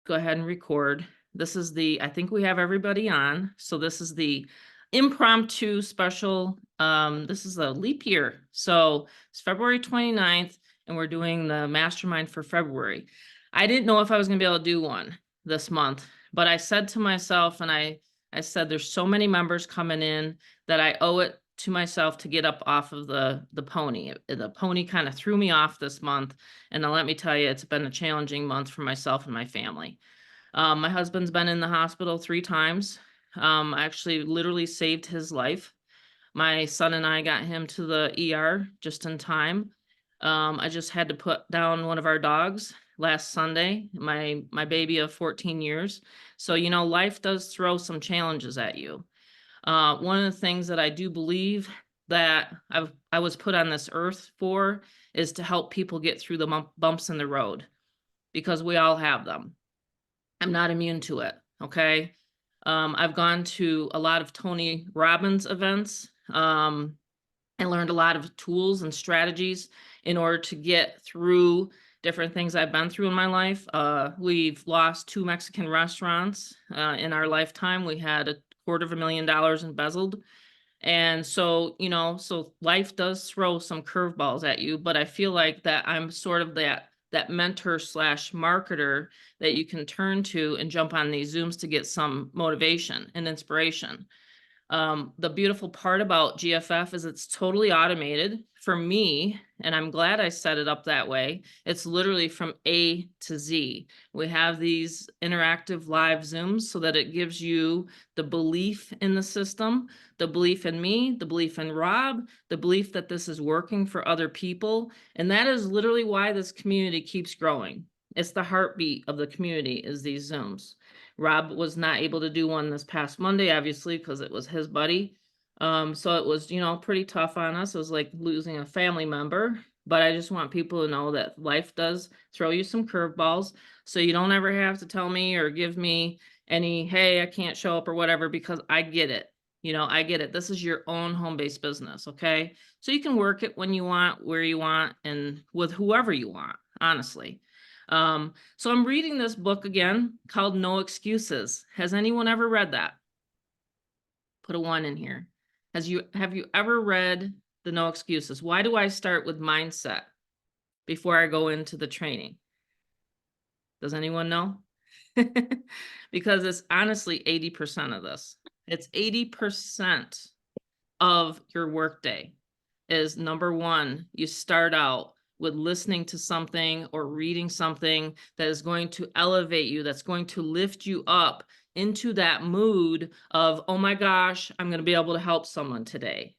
go ahead and record. This is I think we have everybody on. So this is the impromptu special. This is a leap year. So it's February 29th, and we're doing the mastermind for February. I didn't know if I was going to be able to do one this month, but I said to myself, and I said, there's so many members coming in that I owe it to myself to get up off of the pony. The pony kind of threw me off this month. And let me tell you, it's been a challenging month for myself and my family. My husband's been in the hospital 3 times. I actually literally saved his life. My son and I got him to the ER just in time. I just had to put down one of our dogs last Sunday, my baby of 14 years. So, life does throw some challenges at you. One of the things that I do believe that I was put on this earth for is to help people get through the bumps in the road, because we all have them. I'm not immune to it. Okay. I've gone to a lot of Tony Robbins events. I learned a lot of tools and strategies in order to get through different things I've been through in my life. We've lost 2 Mexican restaurants in our lifetime. We had $250,000 embezzled. And so, so life does throw some curveballs at you, but I feel like that I'm sort of that mentor / marketer that you can turn to and jump on these Zooms to get some motivation and inspiration. The beautiful part about GFF is it's totally automated for me, and I'm glad I set it up that way. It's literally from A to Z. We have these interactive live Zooms so that it gives you the belief in the system, the belief in me, the belief in Rob, the belief that this is working for other people. And that is literally why this community keeps growing. It's the heartbeat of the community is these Zooms. Rob was not able to do one this past Monday, obviously, because it was his buddy. So it was, pretty tough on us. It was like losing a family member. But I just want people to know that life does throw you some curveballs. So you don't ever have to tell me or give me any, hey, I can't show up or whatever, because I get it. I get it. This is your own home-based business, okay? So you can work it when you want, where you want, and with whoever you want, honestly. So I'm reading this book again called No Excuses. Has anyone ever read that? Put a 1 in here. Have you ever read the No Excuses? Why do I start with mindset before I go into the training? Does anyone know? Because it's honestly 80% of this. It's 80% of your workday is, number 1, you start out with listening to something or reading something that is going to elevate you, that's going to lift you up into that mood of, oh my gosh, I'm going to be able to help someone today.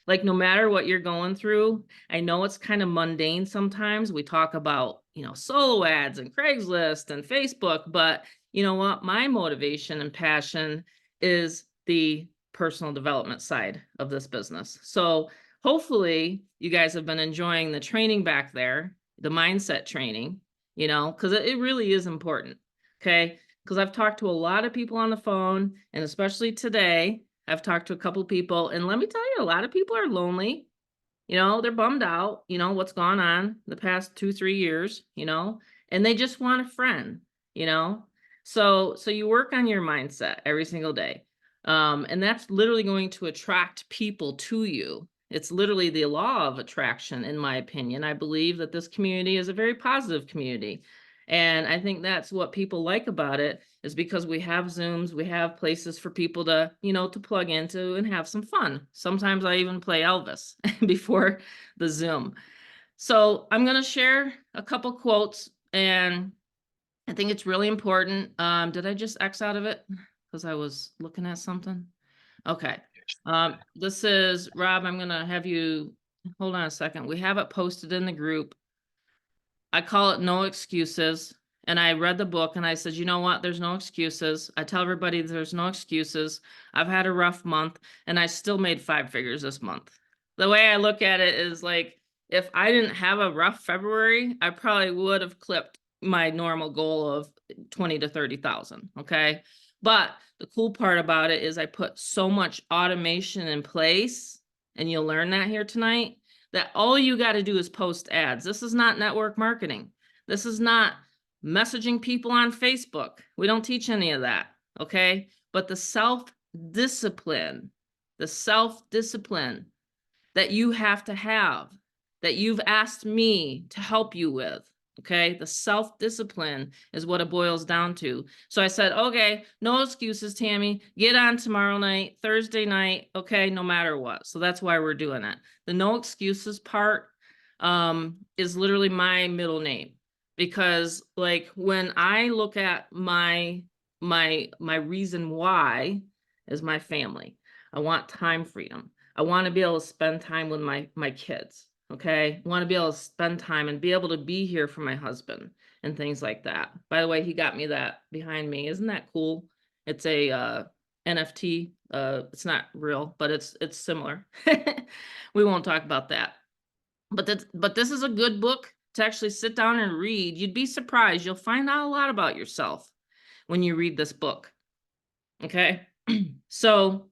Like no matter what you're going through, I know it's kind of mundane sometimes. We talk about, solo ads and Craigslist and Facebook, but you know what? My motivation and passion is the personal development side of this business. So hopefully you guys have been enjoying the training back there, the mindset training, because it really is important. Okay. Because I've talked to a lot of people on the phone, and especially today, I've talked to a couple of people, and let me tell you, a lot of people are lonely. They're bummed out, what's gone on the past 2-3 years, and they just want a friend, So you work on your mindset every single day. And that's literally going to attract people to you. It's literally the law of attraction, in my opinion. I believe that this community is a very positive community. And I think that's what people like about it, is because we have Zooms, we have places for people to, to plug into and have some fun. Sometimes I even play Elvis before the Zoom. So I'm going to share a couple quotes, and I think it's really important. Did I just X out of it? Because I was looking at something. Okay. This is Rob. I'm going to have you hold on a second. We have it posted in the group. I call it No Excuses. And I read the book and I said, you know what? There's no excuses. I tell everybody there's no excuses. I've had a rough month and I still made 5 figures this month. The way I look at it is like, if I didn't have a rough February, I probably would have clipped my normal goal of 20 to 30,000. Okay. But the cool part about it is I put so much automation in place, and you'll learn that here tonight, that all you got to do is post ads. This is not network marketing. This is not messaging people on Facebook. We don't teach any of that, okay? But the self-discipline that you have to have, that you've asked me to help you with, okay? The self-discipline is what it boils down to. So I said, okay, no excuses, Tammy. Get on tomorrow night, Thursday night, okay, no matter what. So that's why we're doing it. The no excuses part is literally my middle name. Because like when I look at my reason why is my family. I want time freedom. I want to be able to spend time with my kids. Okay. I want to be able to spend time and be able to be here for my husband and things like that. By the way, he got me that behind me. Isn't that cool? It's a NFT. It's not real, but it's similar. We won't talk about that. But this is a good book to actually sit down and read. You'd be surprised. You'll find out a lot about yourself when you read this book. Okay. So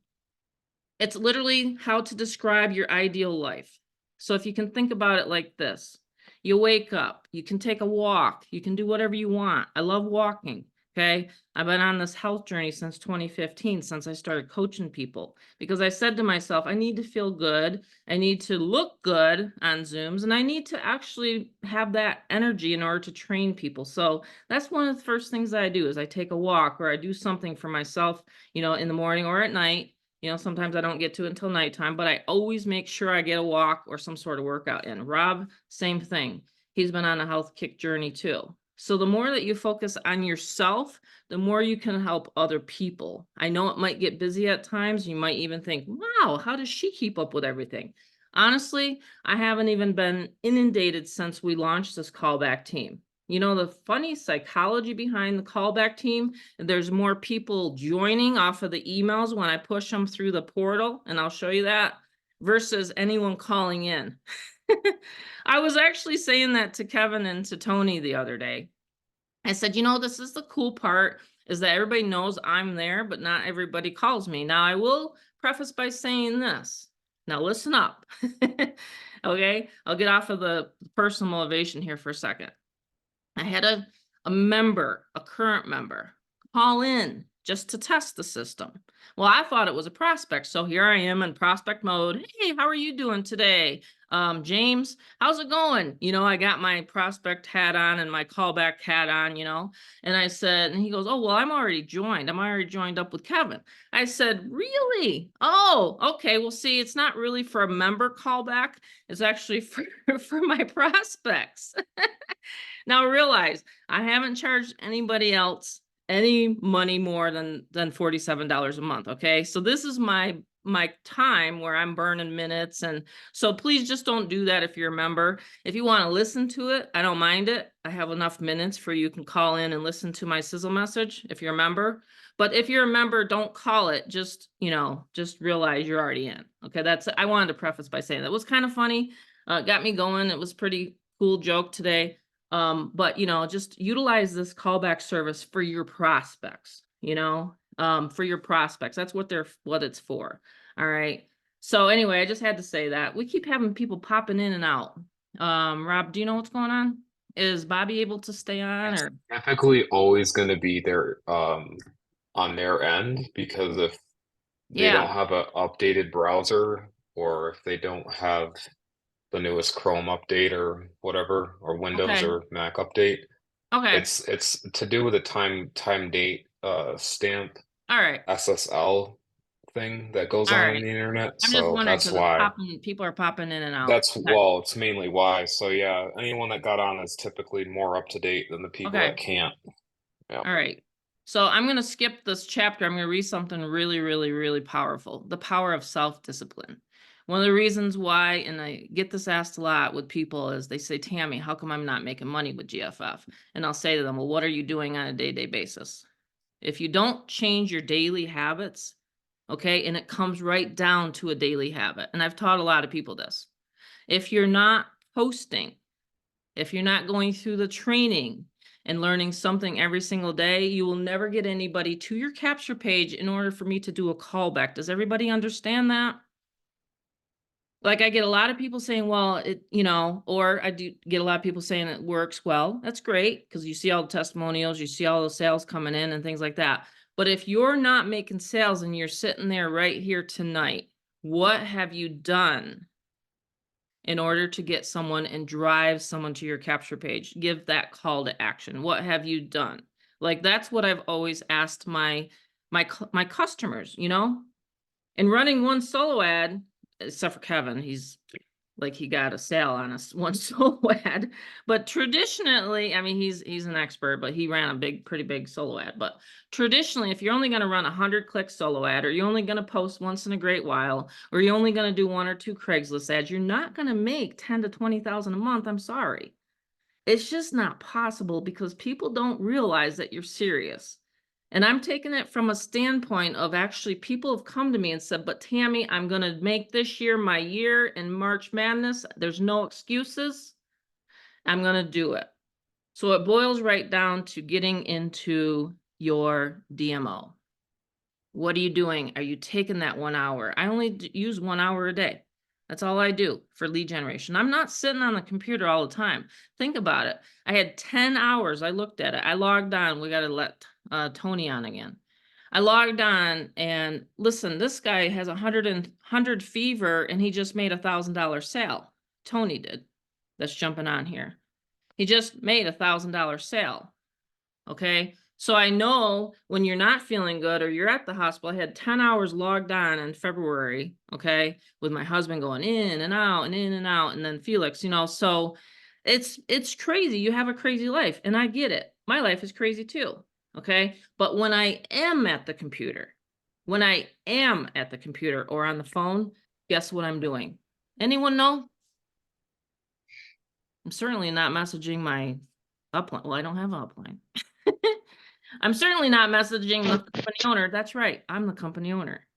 it's literally how to describe your ideal life. So if you can think about it like this, you wake up, you can take a walk, you can do whatever you want. I love walking. Okay. I've been on this health journey since 2015, since I started coaching people, because I said to myself, I need to feel good. I need to look good on Zooms, and I need to actually have that energy in order to train people. So that's one of the first things that I do is I take a walk, or I do something for myself, in the morning or at night. Sometimes I don't get to it until nighttime, but I always make sure I get a walk or some sort of workout in. Rob, same thing. He's been on a health kick journey too. So the more that you focus on yourself, the more you can help other people. I know it might get busy at times. You might even think, wow, how does she keep up with everything? Honestly, I haven't even been inundated since we launched this callback team. The funny psychology behind the callback team, there's more people joining off of the emails when I push them through the portal, and I'll show you that, versus anyone calling in. I was actually saying that to Kevin and to Tony the other day. I said, this is the cool part, is that everybody knows I'm there, but not everybody calls me. Now, I will preface by saying this. Now, listen up. Okay, I'll get off of the personal motivation here for a second. I had a current member, call in just to test the system. Well, I thought it was a prospect. So here I am in prospect mode. Hey, how are you doing today? James, how's it going? I got my prospect hat on and my callback hat on, and I said, and he goes, oh, well, I'm already joined. I'm already joined up with Kevin. I said, really? Oh, okay. Well, see, it's not really for a member callback. It's actually for my prospects. Now realize I haven't charged anybody else any money more than $47 a month. Okay. So this is my time where I'm burning minutes. And so please just don't do that if you're a member. If you want to listen to it, I don't mind it. I have enough minutes for you can call in and listen to my sizzle message if you're a member. But if you're a member, don't call it. Just realize you're already in. Okay. I wanted to preface by saying that was kind of funny. Got me going. It was pretty cool joke today. But just utilize this callback service for your prospects, for your prospects. That's what it's for. All right. So anyway, I just had to say that. We keep having people popping in and out. Rob, do you know what's going on? Is Bobby able to stay on, It's or? typically always going to be there on their end, because if they Yeah. don't have an updated browser, or if they don't have the newest Chrome update or whatever, or Windows Okay. or Mac update, Okay. it's to do with a time date stamp All right. SSL thing that goes All on in right. the internet. I'm just So wondering that's because it's why. popping, people are popping in and out. That's Okay. well, it's mainly why. So yeah, anyone that got on is typically more up to date than the people Okay. that can't. Yeah. All right. So I'm going to skip this chapter. I'm going to read something really, really, really powerful. The power of self-discipline. One of the reasons why, and I get this asked a lot with people, is they say, Tammy, how come I'm not making money with GFF? And I'll say to them, well, what are you doing on a day-to-day basis? If you don't change your daily habits, okay, and it comes right down to a daily habit. And I've taught a lot of people this. If you're not posting, if you're not going through the training and learning something every single day, you will never get anybody to your capture page in order for me to do a callback. Does everybody understand that? Like I get a lot of people saying, well, or I do get a lot of people saying it works well. That's great because you see all the testimonials, you see all the sales coming in and things like that. But if you're not making sales and you're sitting there right here tonight, what have you done in order to get someone and drive someone to your capture page? Give that call to action. What have you done? Like that's what I've always asked my customers, and running one solo ad, except for Kevin, he's like he got a sale on us one solo ad. But traditionally, I mean, he's an expert, but he ran a pretty big solo ad. But traditionally, if you're only going to run 100-click solo ad, or you're only going to post once in a great while, or you're only going to do 1 or 2 Craigslist ads, you're not going to make 10 to 20,000 a month. I'm sorry. It's just not possible because people don't realize that you're serious. And I'm taking it from a standpoint of actually people have come to me and said, but Tammy, I'm going to make this year my year in March Madness. There's no excuses. I'm going to do it. So it boils right down to getting into your DMO. What are you doing? Are you taking that 1 hour? I only use 1 hour a day. That's all I do for lead generation. I'm not sitting on the computer all the time. Think about it. I had 10 hours. I looked at it. I logged on. We got to let Tony on again. I logged on and listen, this guy has 100 fever and he just made $1,000 sale. Tony did. That's jumping on here. He just made $1,000 sale. Okay. So I know when you're not feeling good or you're at the hospital. I had 10 hours logged on in February, okay, with my husband going in and out and in and out, and then Felix, so it's crazy. You have a crazy life, and I get it. My life is crazy too, okay? But when I am at the computer or on the phone, guess what I'm doing? Anyone know? I'm certainly not messaging my upline. Well, I don't have an upline. I'm certainly not messaging the company owner. That's right. I'm the company owner.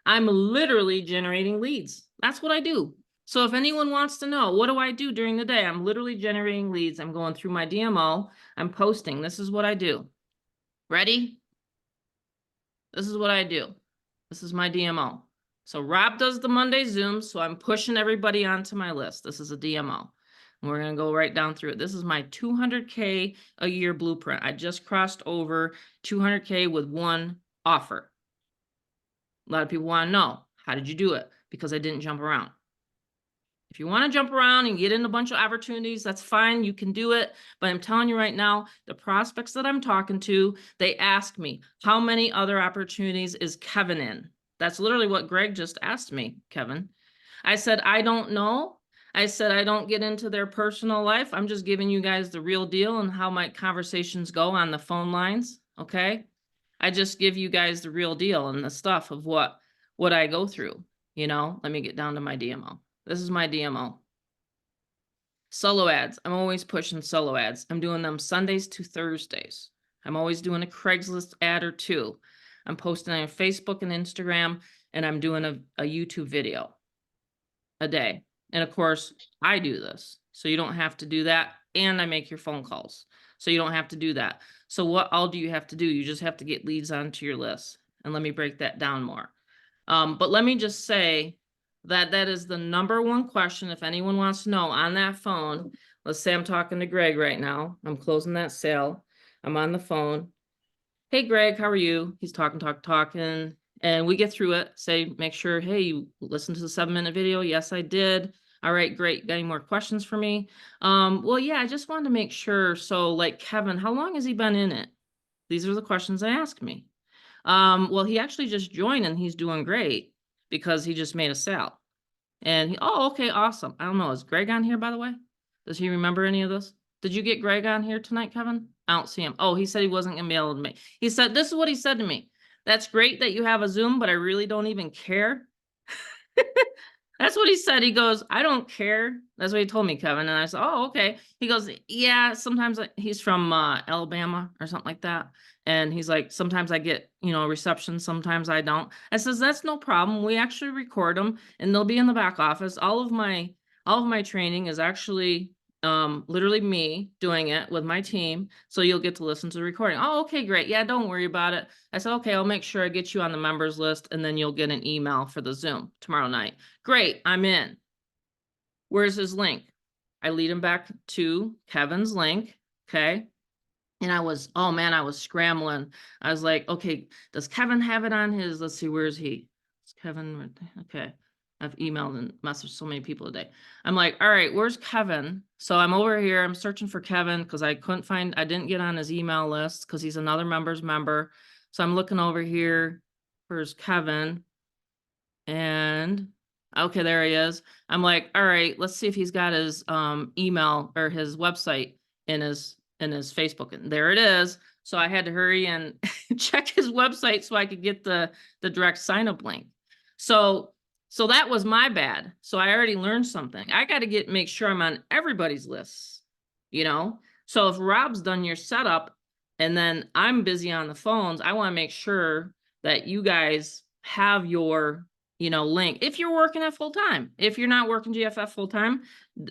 I'm literally generating leads. That's what I do. So if anyone wants to know, what do I do during the day? I'm literally generating leads. I'm going through my DMO. I'm posting. This is what I do. Ready? This is what I do. This is my DMO. So Rob does the Monday Zoom. So I'm pushing everybody onto my list. This is a DMO. We're going to go right down through it. This is my 200K a year blueprint. I just crossed over 200K with one offer. A lot of people want to know, how did you do it? Because I didn't jump around. If you want to jump around and get in a bunch of opportunities, that's fine. You can do it. But I'm telling you right now, the prospects that I'm talking to, they ask me, how many other opportunities is Kevin in? That's literally what Greg just asked me, Kevin. I said, I don't know. I said, I don't get into their personal life. I'm just giving you guys the real deal and how my conversations go on the phone lines. Okay. I just give you guys the real deal and the stuff of what I go through. Let me get down to my DMO. This is my DMO. Solo ads. I'm always pushing solo ads. I'm doing them Sundays to Thursdays. I'm always doing a Craigslist ad or 2. I'm posting on Facebook and Instagram, and I'm doing a YouTube video a day. And of course, I do this, so you don't have to do that. And I make your phone calls, so you don't have to do that. So what all do you have to do? You just have to get leads onto your list. And let me break that down more. But let me just say that is the number one question. If anyone wants to know on that phone, let's say I'm talking to Greg right now. I'm closing that sale. I'm on the phone. Hey, Greg, how are you? He's talking. And we get through it, say, make sure, hey, you listened to the 7-minute video? Yes, I did. All right, great. Got any more questions for me? Well, yeah, I just wanted to make sure. So like Kevin, how long has he been in it? These are the questions they ask me. Well, he actually just joined and he's doing great because he just made a sale. And oh, okay, awesome. I don't know. Is Greg on here, by the way? Does he remember any of this? Did you get Greg on here tonight, Kevin? I don't see him. Oh, he said he wasn't going to be able to make. He said, this is what he said to me. That's great that you have a Zoom, but I really don't even care. That's what he said. He goes, I don't care. That's what he told me, Kevin. And I said, oh, okay. He goes, yeah, sometimes he's from Alabama or something like that. And he's like, sometimes I get, reception. Sometimes I don't. I says, that's no problem. We actually record them and they'll be in the back office. All of my training is actually literally me doing it with my team. So you'll get to listen to the recording. Oh, okay, great. Yeah, don't worry about it. I said, okay, I'll make sure I get you on the members list and then you'll get an email for the Zoom tomorrow night. Great, I'm in. Where's his link? I lead him back to Kevin's link. Okay. And I was, oh man, I was scrambling. I was like, okay, does Kevin have it on his? Let's see, where is he? It's Kevin. Okay. I've emailed and messaged so many people today. I'm like, all right, where's Kevin? So I'm over here. I'm searching for Kevin because I didn't get on his email list because he's another member's member. So I'm looking over here. Where's Kevin? And okay, there he is. I'm like, all right, let's see if he's got his email or his website in his Facebook. And there it is. So I had to hurry and check his website so I could get the direct sign up link. So that was my bad. So I already learned something. I got to make sure I'm on everybody's lists, you know? So if Rob's done your setup and then I'm busy on the phones, I want to make sure that you guys have your link. If you're working at full time, if you're not working GFF full time,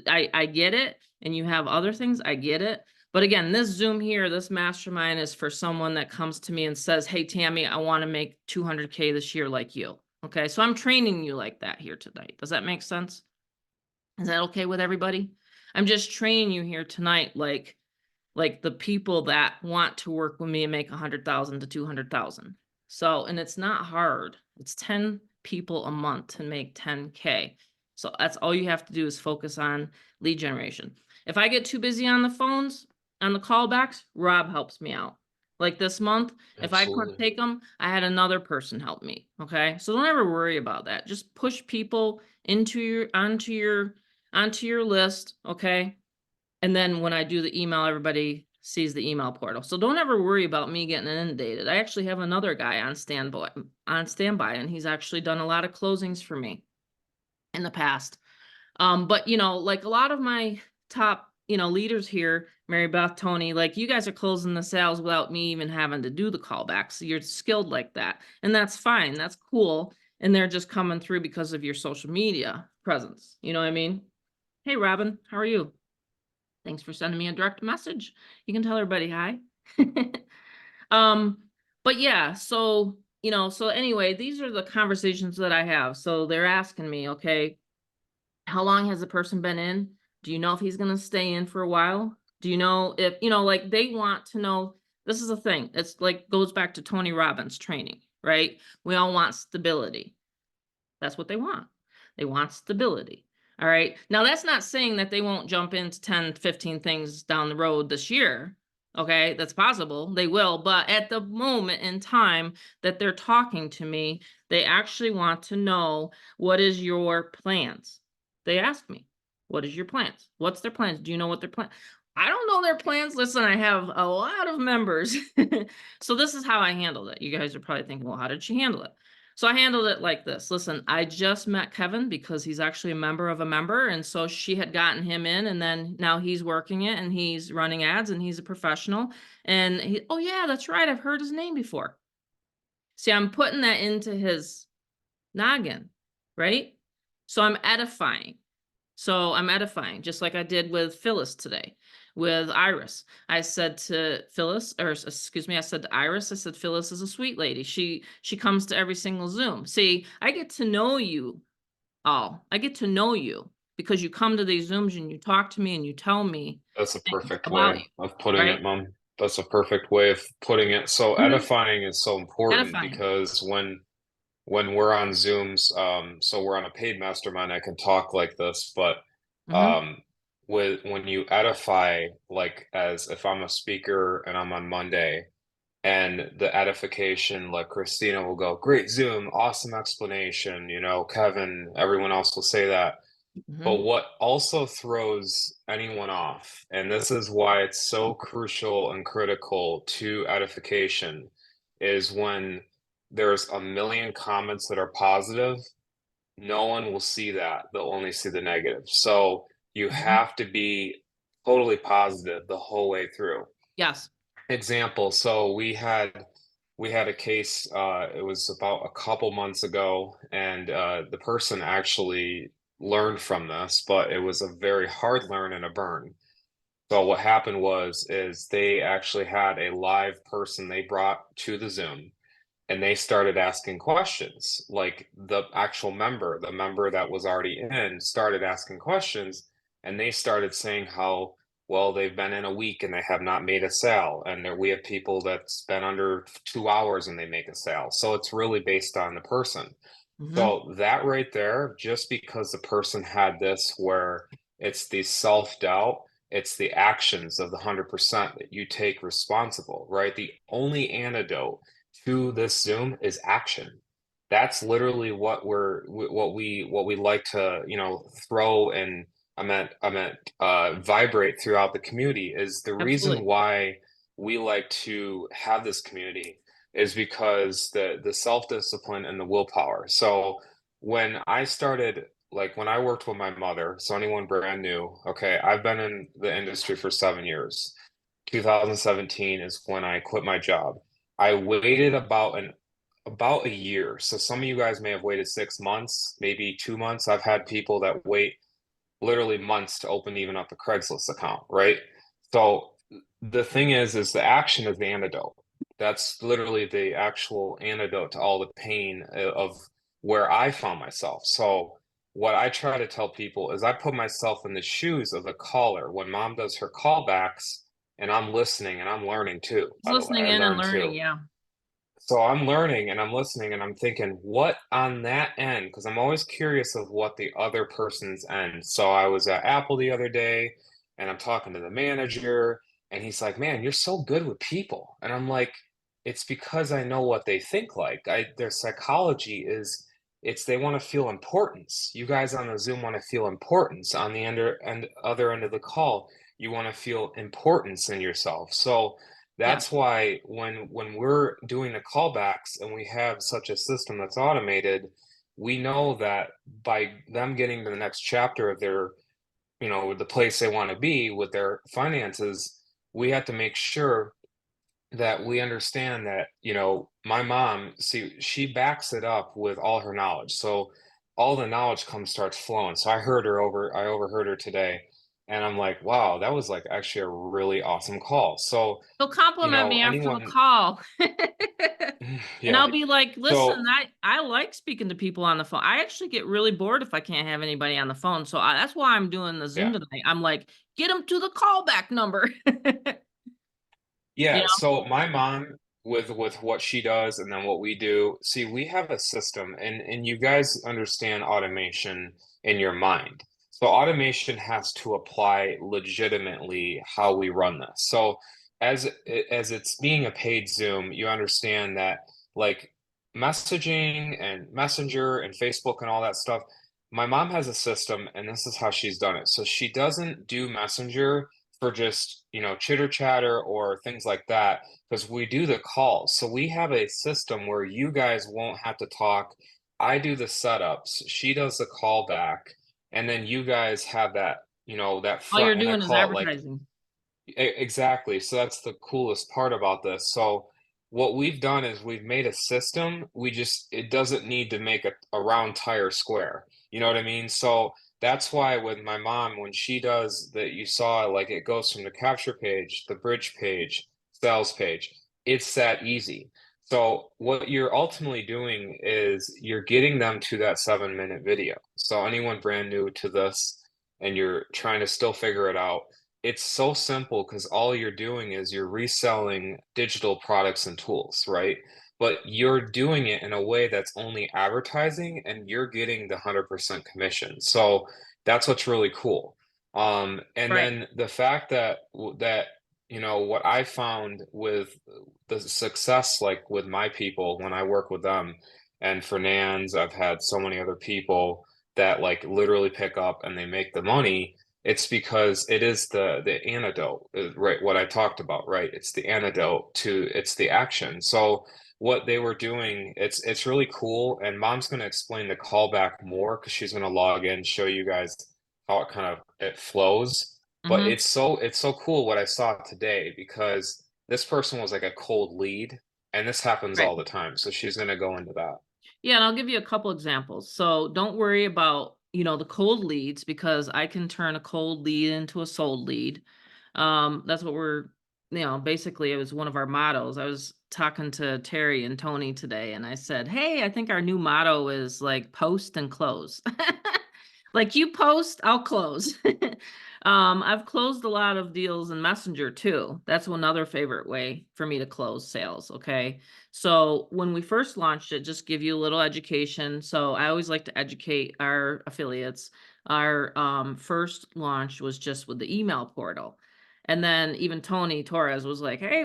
I get it. And you have other things, I get it. But again, this Zoom here, this mastermind is for someone that comes to me and says, hey, Tammy, I want to make 200K this year like you. Okay. So I'm training you like that here tonight. Does that make sense? Is that okay with everybody? I'm just training you here tonight, like the people that want to work with me and make 100,000 to 200,000. So, and it's not hard. It's 10 people a month to make 10K. So that's all you have to do is focus on lead generation. If I get too busy on the phones, on the callbacks, Rob helps me out. Like this month, if I couldn't Absolutely. take them, I had another person help me. Okay. So don't ever worry about that. Just push people onto your list. Okay. And then when I do the email, everybody sees the email portal. So don't ever worry about me getting inundated. I actually have another guy on standby, and he's actually done a lot of closings for me in the past. But like a lot of my top, leaders here, Mary Beth, Tony, like you guys are closing the sales without me even having to do the callbacks. So you're skilled like that. And that's fine. That's cool. And they're just coming through because of your social media presence. You know what I mean? Hey, Robin, how are you? Thanks for sending me a direct message. You can tell everybody hi. Um, but yeah, so, so anyway, these are the conversations that I have. So they're asking me, okay, how long has the person been in? Do you know if he's going to stay in for a while? Do you know if, like they want to know, this is a thing. It's like goes back to Tony Robbins training, right? We all want stability. That's what they want. They want stability. All right. Now, that's not saying that they won't jump into 10, 15 things down the road this year. Okay. That's possible. They will. But at the moment in time that they're talking to me, they actually want to know, what is your plans? They ask me, what is your plans? What's their plans? Do you know what their plan? I don't know their plans. Listen, I have a lot of members. So this is how I handled it. You guys are probably thinking, well, how did she handle it? So I handled it like this. Listen, I just met Kevin because he's actually a member of a member. And so she had gotten him in, and then now he's working it and he's running ads and he's a professional. And oh yeah, that's right. I've heard his name before. See, I'm putting that into his noggin, right? So I'm edifying. Just like I did with Phyllis today, with Iris. I said to Phyllis, or excuse me, I said to Iris, I said, Phyllis is a sweet lady. She comes to every single Zoom. See, I get to know you all. I get to know you because you come to these Zooms and you talk to me and you tell me That's a things perfect about way you, of putting right? it, Mom. That's a perfect way of putting it. So Mhm. edifying is so important Edifying. because when we're on Zooms, so we're on a paid mastermind, I can talk like this, but Hmm. um, when you edify, like as if I'm a speaker and I'm on Monday, and the edification, like Christina will go, great Zoom, awesome explanation, Kevin, everyone else will say that. But Hmm. what also throws anyone off, and this is why it's so crucial and critical to edification, is when there's a million comments that are positive, no one will see that. They'll only see the negative. So you Hmm. have to be totally positive the whole way through. Yes. Example, so we had a case, it was about a couple months ago, and the person actually learned from this, but it was a very hard learn and a burn. So what happened is they actually had a live person they brought to the Zoom, and they started asking questions. Like the member that was already in started asking questions, and they started saying how well they've been in a week and they have not made a sale, and we have people that's been under 2 hours and they make a sale. So it's really based on the person. Mhm. So that right there, just because the person had this where it's the self-doubt, it's the actions of the 100% that you take responsible, right? The only antidote to this Zoom is action. That's literally what we like to, throw and vibrate throughout the community. Is the reason Absolutely. why we like to have this community is because the self-discipline and the willpower. So when I started, like when I worked with my mother, so anyone brand new, okay, I've been in the industry for 7 years. 2017 is when I quit my job. I waited about a year. So some of you guys may have waited 6 months, maybe 2 months. I've had people that wait literally months to open even up a Craigslist account, right? So the thing is the action is the antidote. That's literally the actual antidote to all the pain of where I found myself. So what I try to tell people is I put myself in the shoes of the caller when mom does her callbacks, and I'm listening and I'm learning too, Just by the way. listening I in and learn learning, too. yeah. So I'm learning and I'm listening and I'm thinking, what on that end? Because I'm always curious of what the other person's end. So I was at Apple the other day and I'm talking to the manager and he's like, "Man, you're so good with people." And I'm like, "It's because I know what they think like. Their psychology is it's they want to feel importance. You guys on the Zoom want to feel importance on the other end of the call. You want to feel importance in yourself." So Yeah. that's why when we're doing the callbacks and we have such a system that's automated, we know that by them getting to the next chapter of their, the place they want to be with their finances, we have to make sure that we understand that, my mom, see, she backs it up with all her knowledge. So all the knowledge starts flowing. So I overheard her today, and I'm like, wow, that was like actually a really awesome call. So, He'll compliment me after the anyone, call. And yeah. I'll be like, "Listen, So, I like speaking to people on the phone. I actually get really bored if I can't have anybody on the phone, so that's why I'm doing the Zoom yeah. tonight." I'm like, "Get them to the callback number." You Yeah, know? so my mom with what she does and then what we do, see, we have a system and you guys understand automation in your mind. So automation has to apply legitimately how we run this. So as it's being a paid Zoom, you understand that like messaging and Messenger and Facebook and all that stuff, my mom has a system and this is how she's done it. So she doesn't do Messenger for just chitter chatter or things like that because we do the calls, so we have a system where you guys won't have to talk. I do the setups, she does the callback, and then you guys have that that All you're front end. I doing is call it like advertising. Exactly. So that's the coolest part about this. So what we've done is we've made a system. It doesn't need to make a round tire square. You know what I mean? So that's why with my mom, when she does that, you saw like it goes from the capture page, the bridge page, sales page. It's that easy. So what you're ultimately doing is you're getting them to that 7-minute video. So anyone brand new to this and you're trying to still figure it out, it's so simple because all you're doing is you're reselling digital products and tools, right? But you're doing it in a way that's only advertising and you're getting the 100% commission. So that's what's really cool. And Right. then the fact what I found with the success, like with my people when I work with them, and Fernand's, I've had so many other people that like literally pick up and they make the money. It's because it is the antidote, right? What I talked about, right? It's the antidote to it's the action. So what they were doing, it's really cool. And mom's going to explain the callback more because she's going to log in, show you guys how it kind of it flows. But Mhm. it's so cool what I saw today because this person was like a cold lead, and this happens Right. all the time. So she's going to go into that. Yeah, and I'll give you a couple examples. So don't worry about, the cold leads because I can turn a cold lead into a sold lead. That's what we're, basically it was one of our mottos. I was talking to Terry and Tony today and I said, hey, I think our new motto is like post and close. Like you post, I'll close. I've closed a lot of deals in Messenger too. That's another favorite way for me to close sales. Okay. So when we first launched it, just give you a little education. So I always like to educate our affiliates. Our first launch was just with the email portal. And then even Tony Torres was like, hey,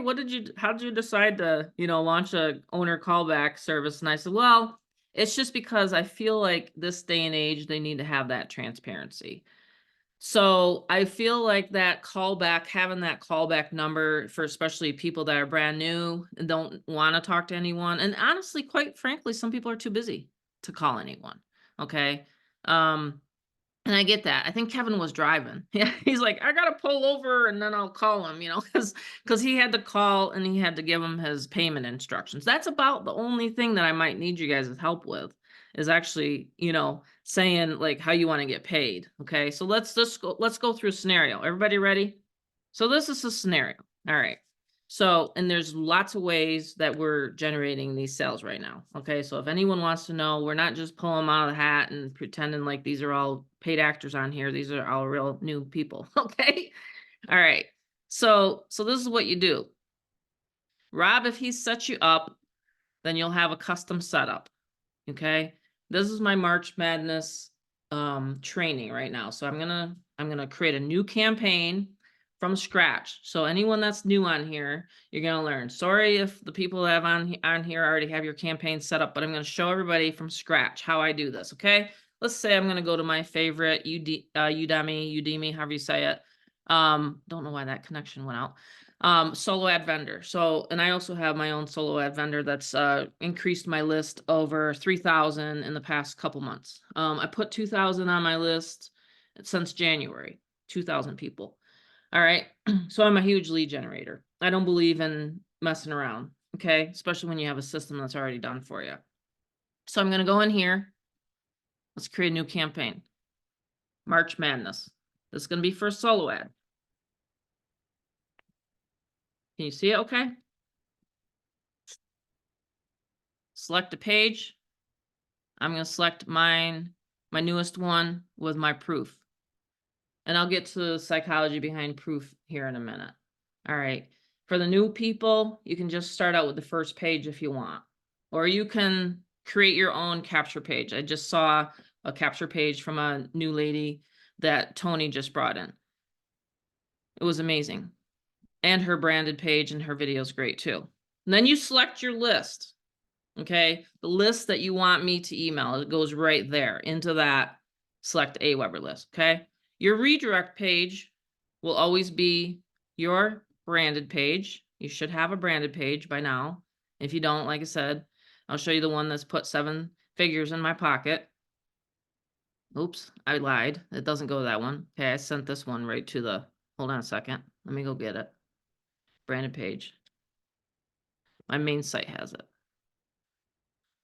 how did you decide to, launch a owner callback service? And I said, well, it's just because I feel like this day and age, they need to have that transparency. So I feel like that callback, having that callback number for especially people that are brand new and don't want to talk to anyone. And honestly, quite frankly, some people are too busy to call anyone. Okay. And I get that. I think Kevin was driving. Yeah, he's like, I gotta pull over and then I'll call him, because he had to call and he had to give him his payment instructions. That's about the only thing that I might need you guys' help with is actually, saying like how you want to get paid. Okay, so let's go through a scenario. Everybody ready? So this is a scenario. All right. So, and there's lots of ways that we're generating these sales right now. Okay. So if anyone wants to know, we're not just pulling them out of the hat and pretending like these are all paid actors on here. These are all real new people. Okay. All right. So this is what you do. Rob, if he sets you up, then you'll have a custom setup. Okay. This is my March Madness training right now. So I'm gonna create a new campaign from scratch. So anyone that's new on here, you're gonna learn. Sorry if the people that have on here already have your campaign set up, but I'm gonna show everybody from scratch how I do this. Okay. Let's say I'm gonna go to my favorite Udemy, however you say it. Don't know why that connection went out. Solo ad vendor. So, and I also have my own solo ad vendor that's increased my list over 3,000 in the past couple months. I put 2,000 on my list since January, 2,000 people. All right. So I'm a huge lead generator. I don't believe in messing around. Okay. Especially when you have a system that's already done for you. So I'm going to go in here. Let's create a new campaign. March Madness. This is going to be for a solo ad. Can you see it? Okay. Select a page. I'm going to select my newest one with my proof. And I'll get to the psychology behind proof here in a minute. All right. For the new people, you can just start out with the first page if you want. Or you can create your own capture page. I just saw a capture page from a new lady that Tony just brought in. It was amazing. And her branded page and her video is great too. And then you select your list. Okay, the list that you want me to email, it goes right there into that select Aweber list. Okay, your redirect page will always be your branded page. You should have a branded page by now. If you don't, like I said, I'll show you the one that's put 7 figures in my pocket. Oops, I lied. It doesn't go to that one. Okay, I sent this one right to the, hold on a second. Let me go get it. Branded page. My main site has it.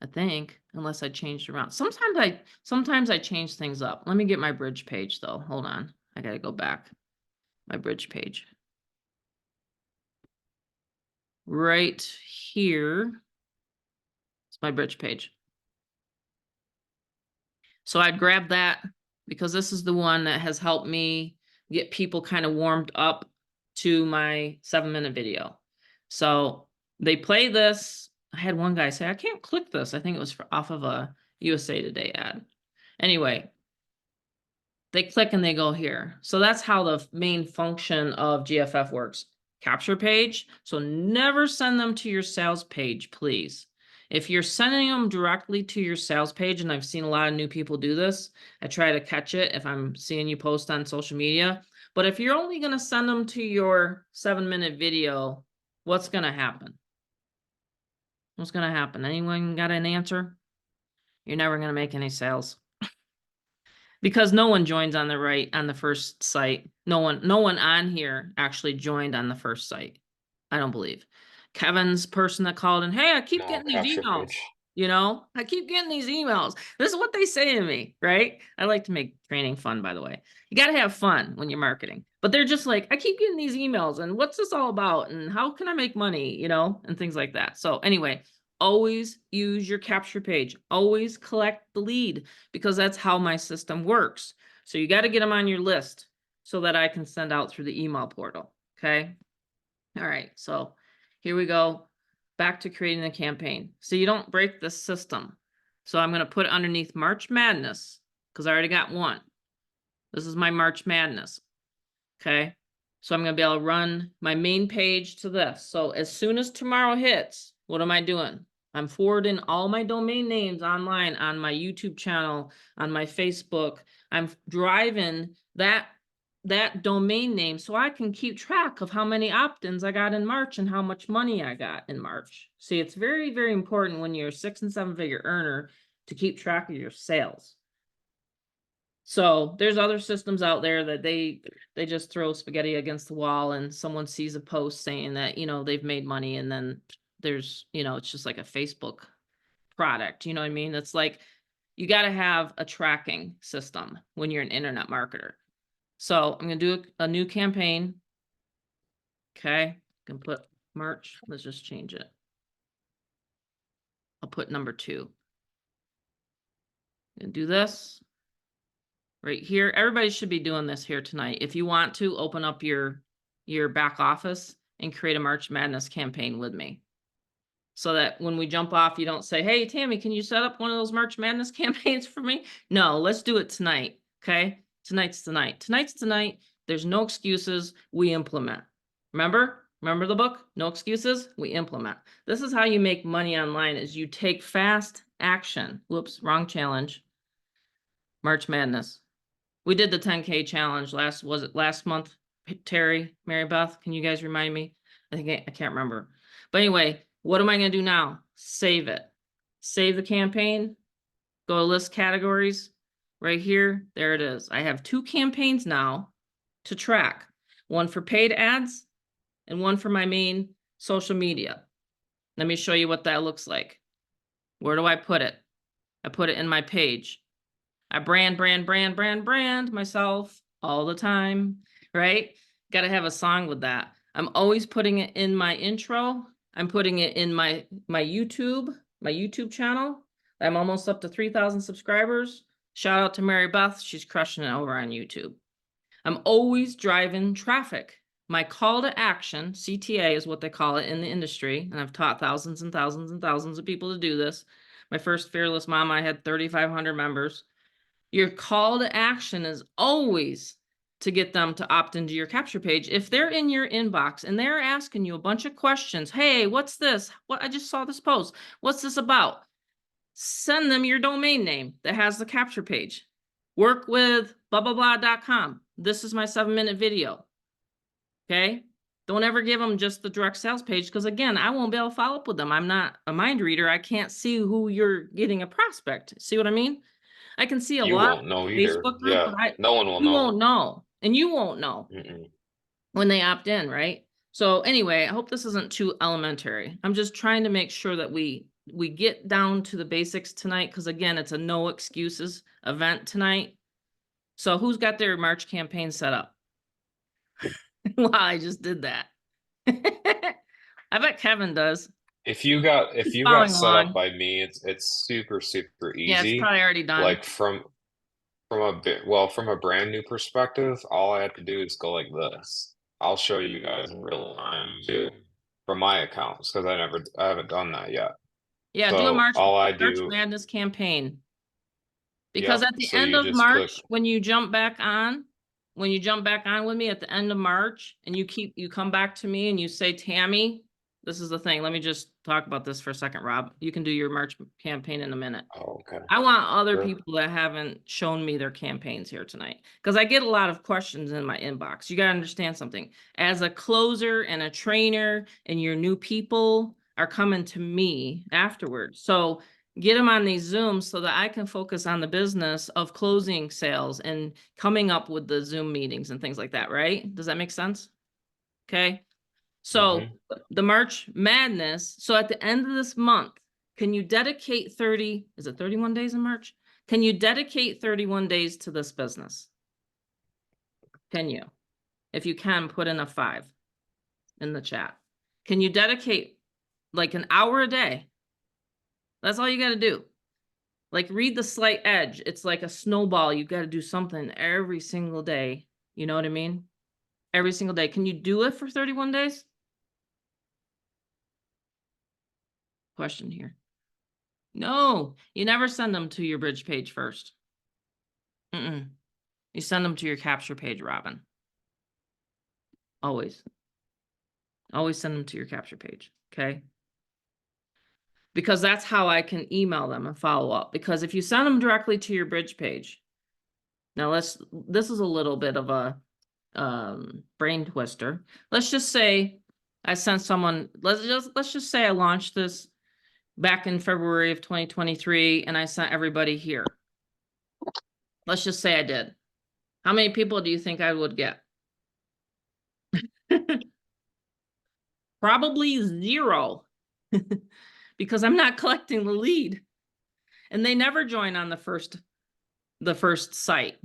I think, unless I changed around. Sometimes I change things up. Let me get my bridge page though. Hold on. I gotta go back. My bridge page. Right here. It's my bridge page. So I'd grab that because this is the one that has helped me get people kind of warmed up to my 7-minute video. So they play this. I had one guy say, I can't click this. I think it was off of a USA Today ad. Anyway, they click and they go here. So that's how the main function of GFF works. Capture page. So never send them to your sales page, please. If you're sending them directly to your sales page, and I've seen a lot of new people do this, I try to catch it if I'm seeing you post on social media. But if you're only going to send them to your 7-minute video, what's going to happen? What's going to happen? Anyone got an answer? You're never going to make any sales. Because no one joins on the first site. No one on here actually joined on the first site. I don't believe. Kevin's person that called in, hey, I keep getting these emails. Page. I keep getting these emails. This is what they say to me, right? I like to make training fun, by the way. You got to have fun when you're marketing. But they're just like, I keep getting these emails and what's this all about? And how can I make money, you know, and things like that. So anyway, always use your capture page, always collect the lead, because that's how my system works. So you got to get them on your list so that I can send out through the email portal. Okay. All right. So here we go. Back to creating a campaign. So you don't break the system. So I'm going to put underneath March Madness because I already got one. This is my March Madness. Okay. So I'm going to be able to run my main page to this. So as soon as tomorrow hits, what am I doing? I'm forwarding all my domain names online on my YouTube channel, on my Facebook. I'm driving that domain name so I can keep track of how many opt-ins I got in March and how much money I got in March. See, it's very, very important when you're a 6- and 7-figure earner to keep track of your sales. So there's other systems out there that they just throw spaghetti against the wall and someone sees a post saying that, you know, they've made money, and then there's, you know, it's just like a Facebook product. You know what I mean? It's like you got to have a tracking system when you're an internet marketer. So I'm going to do a new campaign. Okay. I can put March. Let's just change it. I'll put number 2. And do this right here. Everybody should be doing this here tonight. If you want to open up your back office and create a March Madness campaign with me, so that when we jump off, you don't say, hey, Tammy, can you set up one of those March Madness campaigns for me? No, let's do it tonight. Okay. Tonight's tonight. Tonight's tonight. There's no excuses. We implement. Remember the book? No excuses. We implement. This is how you make money online, is you take fast action. Whoops, wrong challenge. March Madness. We did the 10K challenge was it last month? Terry, Mary Beth, can you guys remind me? I can't remember. But anyway, what am I going to do now? Save it. Save the campaign. Go to list categories. Right here, there it is. I have 2 campaigns now to track. One for paid ads and one for my main social media. Let me show you what that looks like. Where do I put it? I put it in my page. I brand myself all the time, right? Got to have a song with that. I'm always putting it in my intro. I'm putting it in my YouTube channel. I'm almost up to 3,000 subscribers. Shout out to Mary Beth. She's crushing it over on YouTube. I'm always driving traffic. My call to action, CTA is what they call it in the industry, and I've taught thousands and thousands and thousands of people to do this. My first Fearless Mom, I had 3,500 members. Your call to action is always to get them to opt into your capture page. If they're in your inbox and they're asking you a bunch of questions, hey, what's this? What, I just saw this post. What's this about? Send them your domain name that has the capture page. Work with blah, blah, blah.com. This is my 7-minute video. Okay. Don't ever give them just the direct sales page, because again, I won't be able to follow up with them. I'm not a mind reader. I can't see who you're getting a prospect. See what I mean? I can see a You lot won't know of either. Facebook group, Yeah, but no one will you know. won't know, and you won't know Mm-mm. when they opt in, right? So anyway, I hope this isn't too elementary. I'm just trying to make sure that we get down to the basics tonight, because again, it's a no excuses event tonight. So who's got their March campaign set up? Wow, I just did that. I bet Kevin does. If you got He's set following up along. by me, it's super Yeah, it's easy. probably already done. Like from a brand new perspective, all I have to do is go like this. I'll show you guys in real time too, from my accounts, because I haven't done that yet. Yeah, do a So March all I do, Madness campaign. Because yep. at the So end you of just click. March, when you jump back on with me at the end of March, and you come back to me and you say, Tammy, this is the thing. Let me just talk about this for a second, Rob. You can do your March campaign in a minute. Oh, okay. I want other Sure. people that haven't shown me their campaigns here tonight, because I get a lot of questions in my inbox. You got to understand something. As a closer and a trainer, and your new people are coming to me afterwards. So get them on these Zooms so that I can focus on the business of closing sales and coming up with the Zoom meetings and things like that, right? Does that make sense? Okay. So the March Madness. So at the end of this month, can you dedicate 31 days in March? Can you dedicate 31 days to this business? Can you? If you can, put in a 5 in the chat. Can you dedicate like an hour a day? That's all you got to do. Like read The Slight Edge. It's like a snowball. You got to do something every single day. You know what I mean? Every single day. Can you do it for 31 days? Question here. No, you never send them to your bridge page first. You send them to your capture page, Robin. Always. Always send them to your capture page, okay? Because that's how I can email them and follow up. Because if you send them directly to your bridge page, now this is a little bit of a brain twister. Let's just say I sent someone, let's just say I launched this back in February of 2023 and I sent everybody here. Let's just say I did. How many people do you think I would get? Probably 0 because I'm not collecting the lead and they never join on the first site.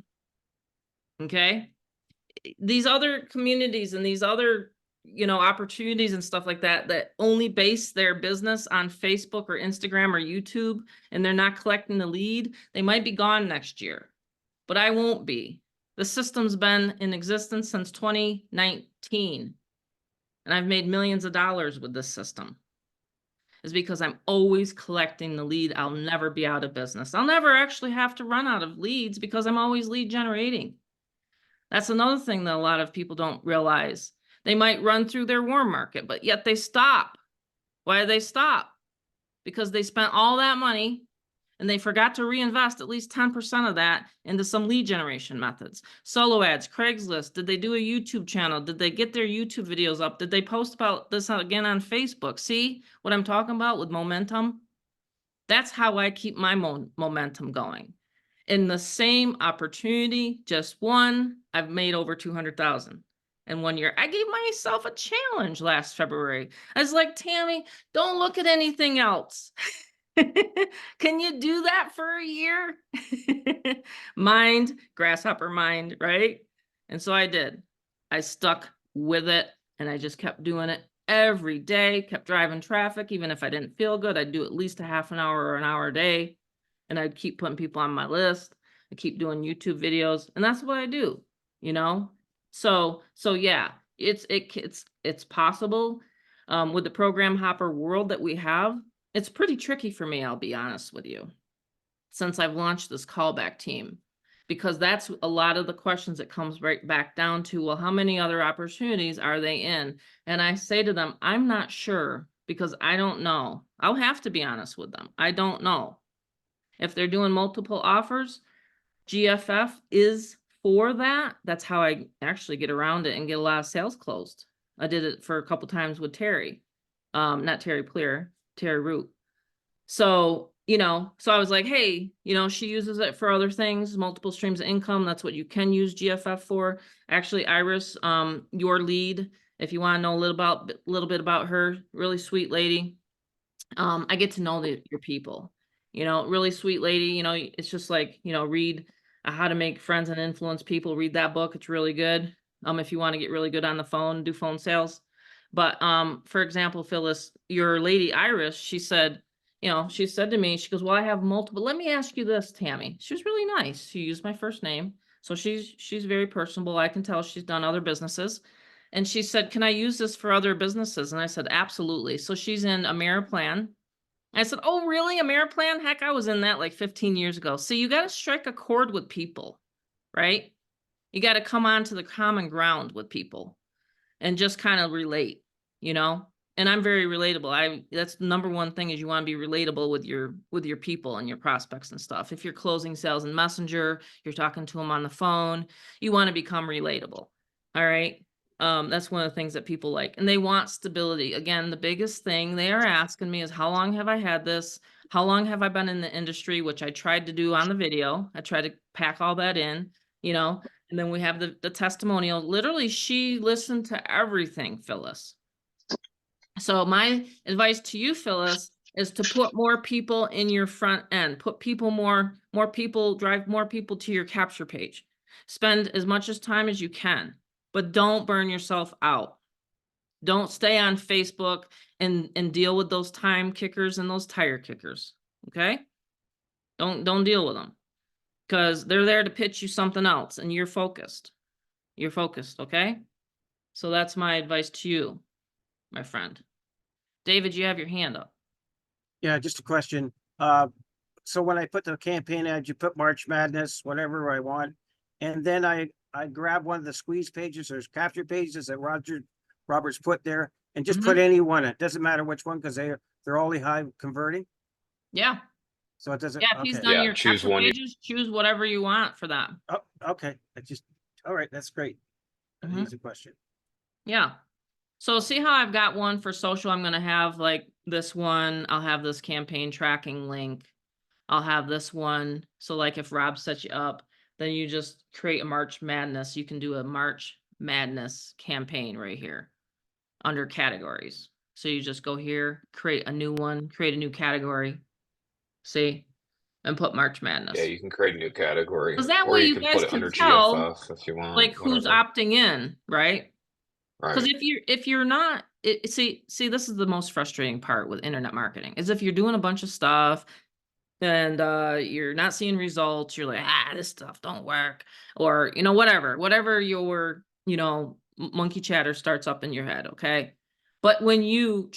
Okay. These other communities and these other, opportunities and stuff like that, that only base their business on Facebook or Instagram or YouTube, and they're not collecting the lead, they might be gone next year, but I won't be. The system's been in existence since 2019, and I've made millions of dollars with this system. Is because I'm always collecting the lead. I'll never be out of business. I'll never actually have to run out of leads because I'm always lead generating. That's another thing that a lot of people don't realize. They might run through their warm market, but yet they stop. Why do they stop? Because they spent all that money and they forgot to reinvest at least 10% of that into some lead generation methods. Solo ads, Craigslist, did they do a YouTube channel? Did they get their YouTube videos up? Did they post about this again on Facebook? See what I'm talking about with momentum? That's how I keep my momentum going. In the same opportunity, just one, I've made over 200,000 in 1 year. I gave myself a challenge last February. I was like, Tammy, don't look at anything else. Can you do that for a year? Mind, grasshopper mind, right? And so I did. I stuck with it and I just kept doing it every day, kept driving traffic. Even if I didn't feel good, I'd do at least a half an hour or an hour a day. And I'd keep putting people on my list. I keep doing YouTube videos, and that's what I do, So yeah, it's possible. With the program hopper world that we have, it's pretty tricky for me, I'll be honest with you, since I've launched this callback team, because that's a lot of the questions that comes right back down to, well, how many other opportunities are they in? And I say to them, I'm not sure because I don't know. I'll have to be honest with them. I don't know. If they're doing multiple offers, GFF is for that. That's how I actually get around it and get a lot of sales closed. I did it for a couple times with Terry, not Terry Pleer, Terry Root. So, so I was like, hey, she uses it for other things, multiple streams of income. That's what you can use GFF for. Actually, Iris, your lead, if you want to know a little bit about her, really sweet lady. I get to know your people, really sweet lady. It's just like, read How to Make Friends and Influence People. Read that book. It's really good. If you want to get really good on the phone, do phone sales. But for example, Phyllis, your lady Iris, she said to me, she goes, well, I have multiple. Let me ask you this, Tammy. She was really nice. She used my first name. So she's very personable. I can tell she's done other businesses. And she said, can I use this for other businesses? And I said, absolutely. So she's in Ameriplan. I said, oh, really? Ameriplan? Heck, I was in that like 15 years ago. So you got to strike a chord with people, right? You got to come on to the common ground with people and just kind of relate, and I'm very relatable. That's the number one thing, is you want to be relatable with your people and your prospects and stuff. If you're closing sales in Messenger, you're talking to them on the phone, you want to become relatable. All right. That's one of the things that people like, and they want stability. Again, the biggest thing they are asking me is, how long have I had this? How long have I been in the industry? Which I tried to do on the video. I tried to pack all that in, and then we have the testimonial. Literally, she listened to everything, Phyllis. So my advice to you, Phyllis, is to put more people in your front end. Put people more people, drive more people to your capture page. Spend as much time as you can. but don't burn yourself out. Don't stay on Facebook and deal with those time kickers and those tire kickers. Okay? Don't deal with them, because they're there to pitch you something else and you're focused. You're focused, okay? So that's my advice to you, my friend. David, you have your hand up. Yeah, just a question. So when I put the campaign ad, you put March Madness, whatever I want. And then I grab one of the squeeze pages or capture pages that Roberts put there and just put any one. It doesn't matter which one, because they're all high converting. Yeah. So it doesn't, Yeah, if he's okay. done Yeah, your choose capture one you- pages, choose whatever you want for that. Oh, okay. All right, that's great. An Mhm. easy question. Yeah. So see how I've got one for social? I'm going to have like this one. I'll have this campaign tracking link. I'll have this one. So like if Rob sets you up, then you just create a March Madness. You can do a March Madness campaign right here under categories. So you just go here, create a new one, create a new category. See? And put March Madness. Yeah, you can create a new category, Because that or way you you can guys put it can under tell GFF if you want. like who's whatever. opting in, right? Because Right. if you're not, see, this is the most frustrating part with internet marketing, is if you're doing a bunch of stuff and you're not seeing results, you're like, this stuff don't work, or whatever your monkey chatter starts up in your head, okay? But when you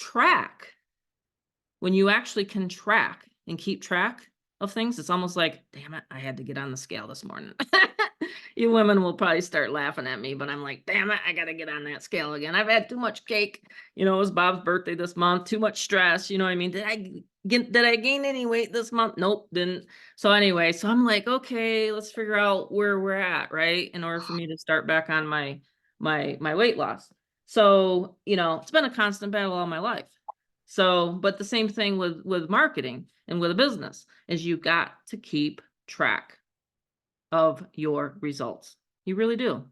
actually can track and keep track of things, it's almost like, damn it, I had to get on the scale this morning. You women will probably start laughing at me, but I'm like, damn it, I gotta get on that scale again. I've had too much cake. It was Bob's birthday this month. Too much stress. You know what I mean? Did I gain any weight this month? Nope, didn't. So anyway, so I'm like, okay, let's figure out where we're at, right? In order for me to start back on my weight loss. So, it's been a constant battle all my life. So, but the same thing with marketing and with a business is you got to keep track of your results. You really do.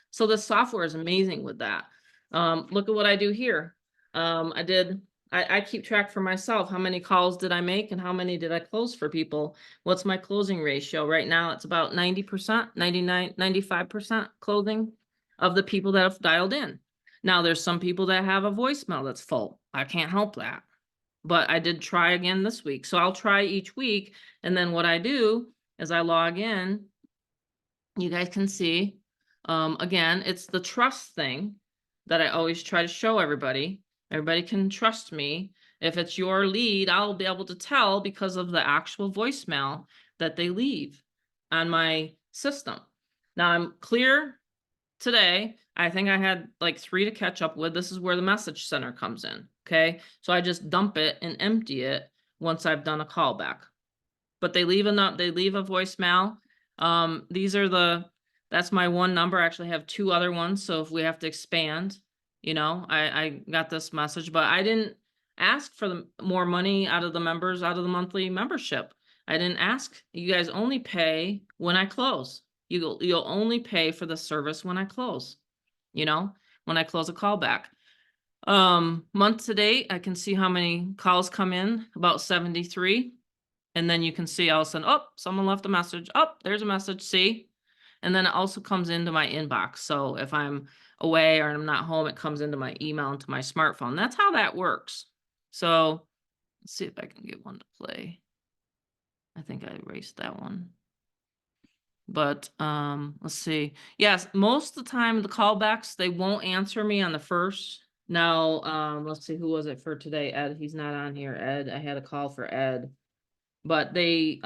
So the software is amazing with that. Look at what I do here. I keep track for myself. How many calls did I make and how many did I close for people? What's my closing ratio? Right now, it's about 90%, 99, 95% closing of the people that have dialed in. Now, there's some people that have a voicemail that's full. I can't help that. But I did try again this week. So I'll try each week. And then what I do is I log in. You guys can see, again, it's the trust thing that I always try to show everybody. Everybody can trust me. If it's your lead, I'll be able to tell because of the actual voicemail that they leave on my system. Now I'm clear today. I think I had like 3 to catch up with. This is where the message center comes in. Okay. So I just dump it and empty it once I've done a callback. But they leave a voicemail. That's my one number. I actually have 2 other ones. So if we have to expand, I got this message, but I didn't ask for more money out of the members, out of the monthly membership. I didn't ask. You guys only pay when I close. You'll only pay for the service when I close, when I close a callback. Month to date, I can see how many calls come in, about 73. And then you can see all of a sudden, oh, someone left a message. Oh, there's a message, see? And then it also comes into my inbox. So if I'm away or I'm not home, it comes into my email, into my smartphone. That's how that works. So let's see if I can get one to play. I think I erased that one. But let's see. Yes, most of the time the callbacks, they won't answer me on the first. Now, let's see, who was it for today? Ed, he's not on here. Ed, I had a call for Ed. But they,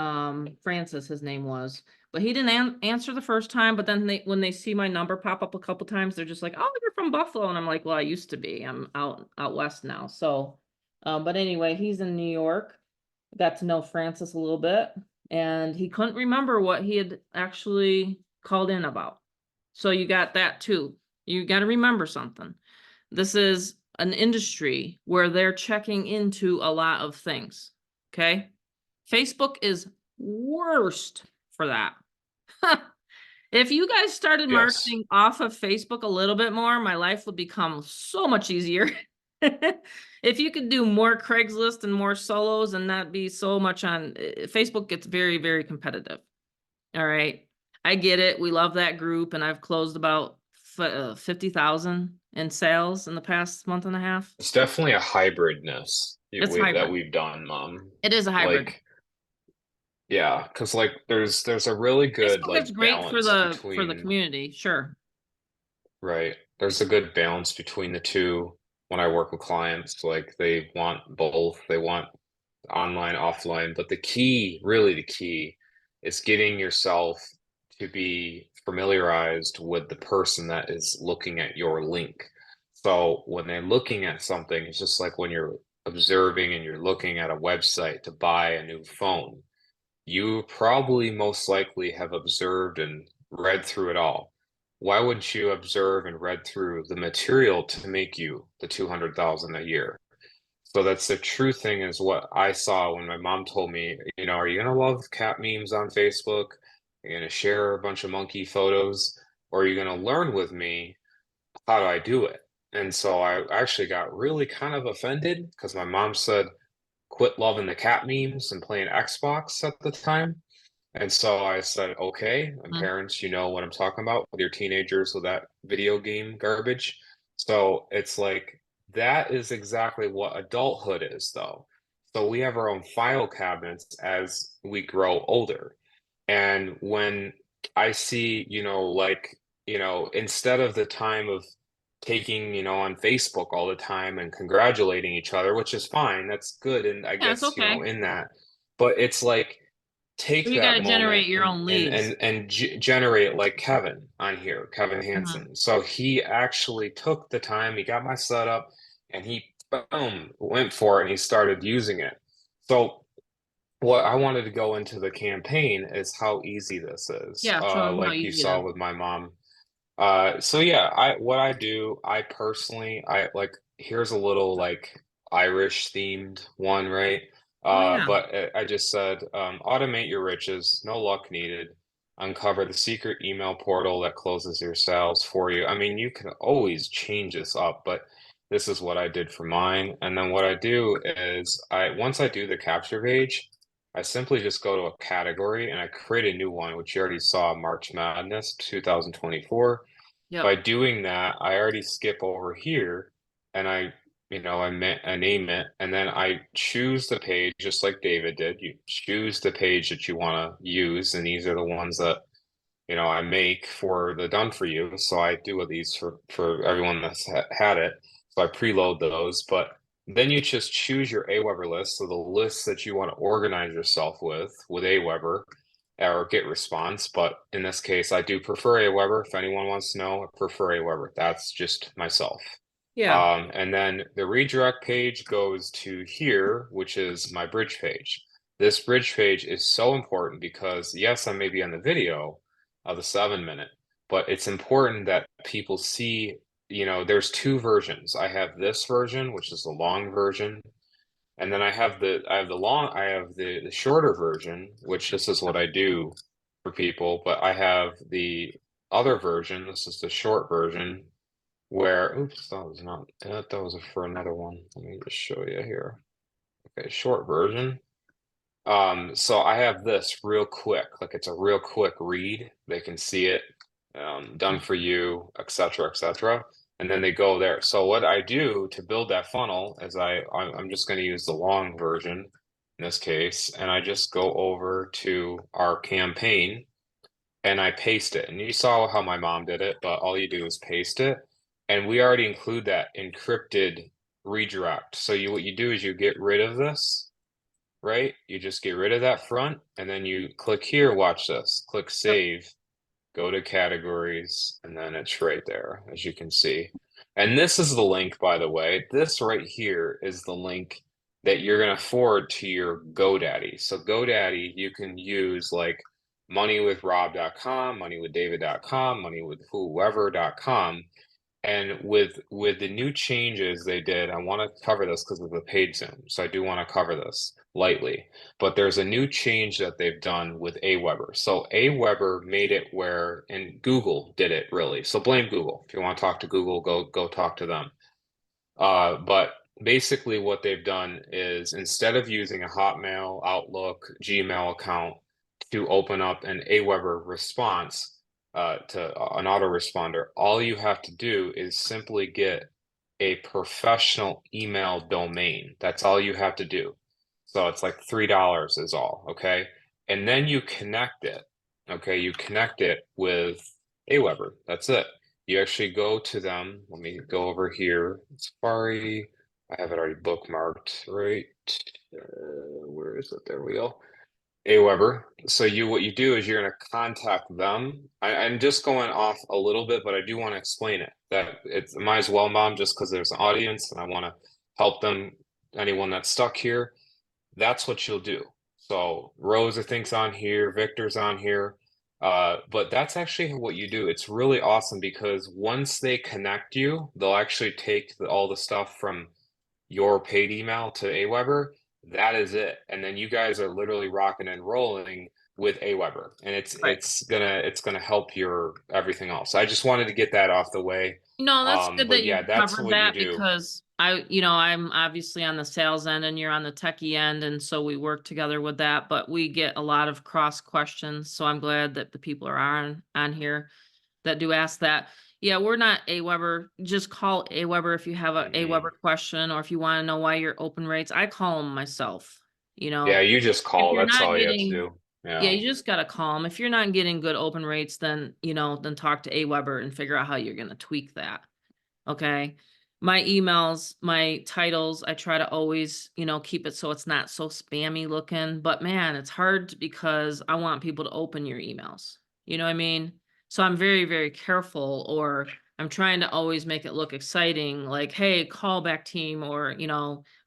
Francis, his name was, but he didn't answer the first time. But then when they see my number pop up a couple times, they're just like, "Oh, you're from Buffalo," and I'm like, "Well, I used to be. I'm out west now." So, but anyway, he's in New York. Got to know Francis a little bit, and he couldn't remember what he had actually called in about. So you got that too. You got to remember something. This is an industry where they're checking into a lot of things. Okay. Facebook is worst for that. If you guys started Yes. marketing off of Facebook a little bit more, my life would become so much easier. If you could do more Craigslist and more solos and not be so much on Facebook gets very, very competitive. All right. I get it. We love that group, and I've closed about 50,000 in sales in the past month and a half. It's definitely a hybridness It's that hybrid. we've done, Mom. It is a hybrid. Like, yeah, because like there's a really good Facebook like is great for balance the between, community, sure. right? There's a good balance between the two when I work with clients. Like they want both. They want online, offline, but the key, really the key, is getting yourself to be familiarized with the person that is looking at your link. So when they're looking at something, it's just like when you're observing and you're looking at a website to buy a new phone. You probably most likely have observed and read through it all. Why wouldn't you observe and read through the material to make you the 200,000 a year? So that's the true thing is what I saw when my mom told me, are you gonna love cat memes on Facebook? Are you gonna share a bunch of monkey photos? Or are you gonna learn with me how do I do it? And so I actually got really kind of offended because my mom said, quit loving the cat memes and playing Xbox at the time. And so I said, okay, and Mhm. parents, you know what I'm talking about with your teenagers with that video game garbage. So it's like that is exactly what adulthood is, though. So we have our own file cabinets as we grow older. And when I see, instead of the time of taking, on Facebook all the time and congratulating each other, which is fine, that's good. And I Yeah, it's guess, okay. in that, but it's like, take You got to that generate moment your own leads. and generate like Kevin on here, Kevin Mhm. Hansen. So he actually took the time, he got my setup, and he boom went for it and he started using it. So what I wanted to go into the campaign is how easy this is. Yeah, show them how Like you easy it saw is. with my mom. So yeah, what I do, I personally, I like, here's a little like Irish themed one, right? Oh yeah. But I just said, automate your riches, no luck needed. Uncover the secret email portal that closes your sales for you. I mean, you can always change this up, but this is what I did for mine. And then what I do is once I do the capture page, I simply just go to a category and I create a new one, which you already saw, March Madness 2024. By Yep. doing that, I already skip over here and I name it, and then I choose the page just like David did. You choose the page that you want to use, and these are the ones that I make for the done for you. So I do with these for everyone that's had it. So I preload those, but then you just choose your Aweber list, so the list that you want to organize yourself with Aweber or GetResponse. But in this case, I do prefer Aweber. If anyone wants to know, I prefer Aweber. That's just myself. Yeah. And then the redirect page goes to here, which is my bridge page. This bridge page is so important because yes, I may be on the video of the 7 minute, but it's important that people see, there's two versions. I have this version, which is the long version, and then I have the shorter version, which this is what I do for people, but I have the other version. This is the short version where, oops, that was not, that was for another one. Let me just show you here. Okay, short version. So I have this real quick, like it's a real quick read. They can see it, done for you, etc., etc. And then they go there. So what I do to build that funnel is I'm just going to use the long version in this case, and I just go over to our campaign and I paste it. And you saw how my mom did it, but all you do is paste it. And we already include that encrypted redirect. So what you do is you get rid of this, right? You just get rid of that front and then you click here, watch this, click Yep. save, go to categories, and then it's right there, as you can see. And this is the link, by the way. This right here is the link that you're going to forward to your GoDaddy. So GoDaddy, you can use like moneywithrob.com, moneywithdavid.com, moneywithwhoever.com. And with the new changes they did, I want to cover this because of the paid Zoom. So I do want to cover this lightly. But there's a new change that they've done with Aweber. So Aweber made it where, and Google did it really. So blame Google. If you want to talk to Google, go talk to them. But basically what they've done is instead of using a Hotmail, Outlook, Gmail account to open up an Aweber response to an autoresponder, all you have to do is simply get a professional email domain. That's all you have to do. So it's like $3 is all, okay? And then you connect it, okay? You connect it with Aweber. That's it. You actually go to them. Let me go over here. Safari. I have it already bookmarked, right? Where is it? There we go. Aweber. So what you do is you're going to contact them. I'm just going off a little bit, but I do want to explain it. That it's might as well, Mom, just because there's an audience and I want to help them. Anyone that's stuck here, that's what you'll do. So Rose, I think's on here. Victor's on here. But that's actually what you do. It's really awesome because once they connect you, they'll actually take all the stuff from your paid email to Aweber. That is it. And then you guys are literally rocking and rolling with Aweber. And Right. it's gonna help your everything else. I just wanted to get that off the way. No, that's good But that yeah, you that's covered what you that do. because I'm obviously on the sales end and you're on the techie end, and so we work together with that, but we get a lot of cross questions. So I'm glad that the people are on here that do ask that. Yeah, we're not Aweber. Just call Aweber if you have a Mhm. Aweber question or if you want to know why your open rates. I call them myself. Yeah, you just If call. you're That's not all you have to getting, do. yeah, Yeah. you just gotta call them. If you're not getting good open rates, then then talk to Aweber and figure out how you're gonna tweak that. Okay. My emails, my titles, I try to always, keep it so it's not so spammy looking. But man, it's hard because I want people to open your emails. You know what I mean? So I'm very, very careful, or I'm trying to always make it look exciting, like, hey, callback team, or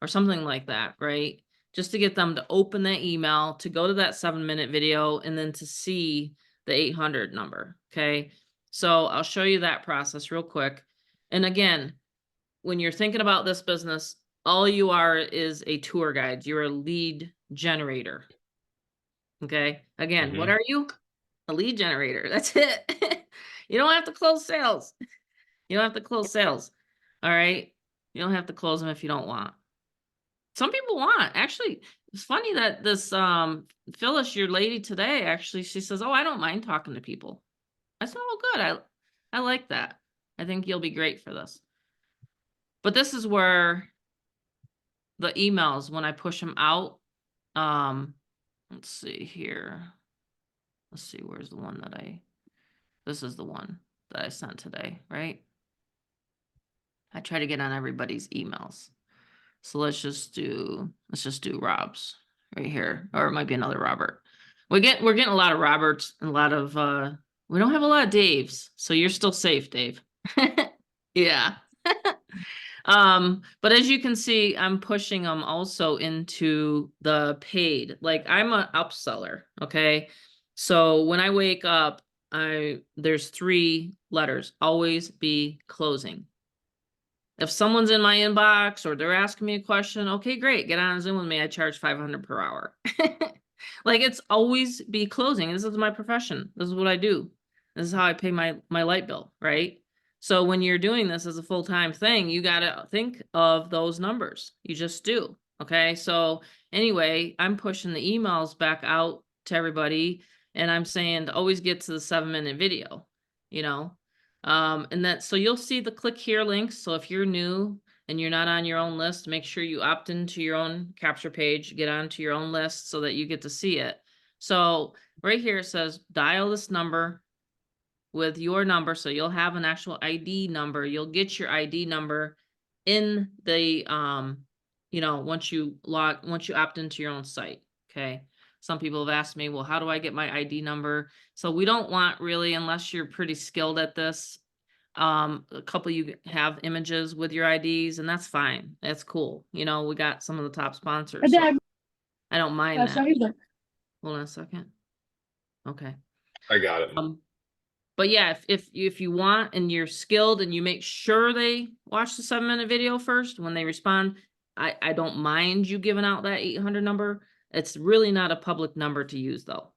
something like that, right? Just to get them to open that email, to go to that 7-minute video, and then to see the 800 number. Okay. So I'll show you that process real quick. And again, when you're thinking about this business, all you are is a tour guide. You're a lead generator. Okay. Again, what Mhm. are you? A lead generator. That's it. You don't have to close sales. You don't have to close sales. All right. You don't have to close them if you don't want. Some people want. Actually, it's funny that this Phyllis, your lady today, actually, she says, "Oh, I don't mind talking to people." I said, "Oh, good. I like that. I think you'll be great for this." But this is where the emails, when I push them out, let's see here. Let's see, where's the one this is the one that I sent today, right? I try to get on everybody's emails. So let's just do Rob's right here, or it might be another Robert. We're getting a lot of Roberts and a lot of, we don't have a lot of Daves, so you're still safe, Dave. Yeah. But as you can see, I'm pushing them also into the paid. Like, I'm an upseller, okay? So when I wake up, there's 3 letters: always be closing. If someone's in my inbox or they're asking me a question, okay, great, get on Zoom with me. I charge 500 per hour. Like, it's always be closing. This is my profession. This is what I do. This is how I pay my light bill, right? So when you're doing this as a full-time thing, you got to think of those numbers. You just do. Okay. So anyway, I'm pushing the emails back out to everybody, and I'm saying to always get to the 7-minute video, you know? So you'll see the click here links. So if you're new and you're not on your own list, make sure you opt into your own capture page, get onto your own list so that you get to see it. So right here it says dial this number with your number. So you'll have an actual ID number. You'll get your ID number in the, once you opt into your own site. Okay. Some people have asked me, well, how do I get my ID number? So we don't want, really, unless you're pretty skilled at this, a couple you have images with your IDs, and that's fine. That's cool. We got some of the top sponsors. So I don't mind that. Hold on a second. Okay. I got it. But yeah, if you want and you're skilled and you make sure they watch the 7-minute video first when they respond, I don't mind you giving out that 800 number. It's really not a public number to use, though.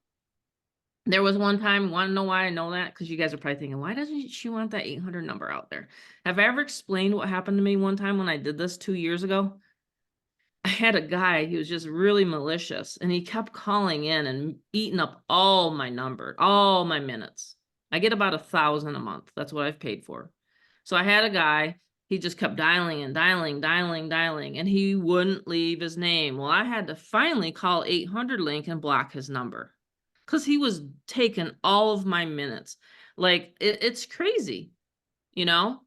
There was one time, want to know why I know that? Because you guys are probably thinking, why doesn't she want that 800 number out there? Have I ever explained what happened to me one time when I did this 2 years ago? I had a guy, he was just really malicious, and he kept calling in and eating up all my minutes. I get about 1,000 a month. That's what I've paid for. So I had a guy, he just kept dialing and dialing, and he wouldn't leave his name. Well, I had to finally call 800 Link and block his number because he was taking all of my minutes. Like, it's crazy, you know?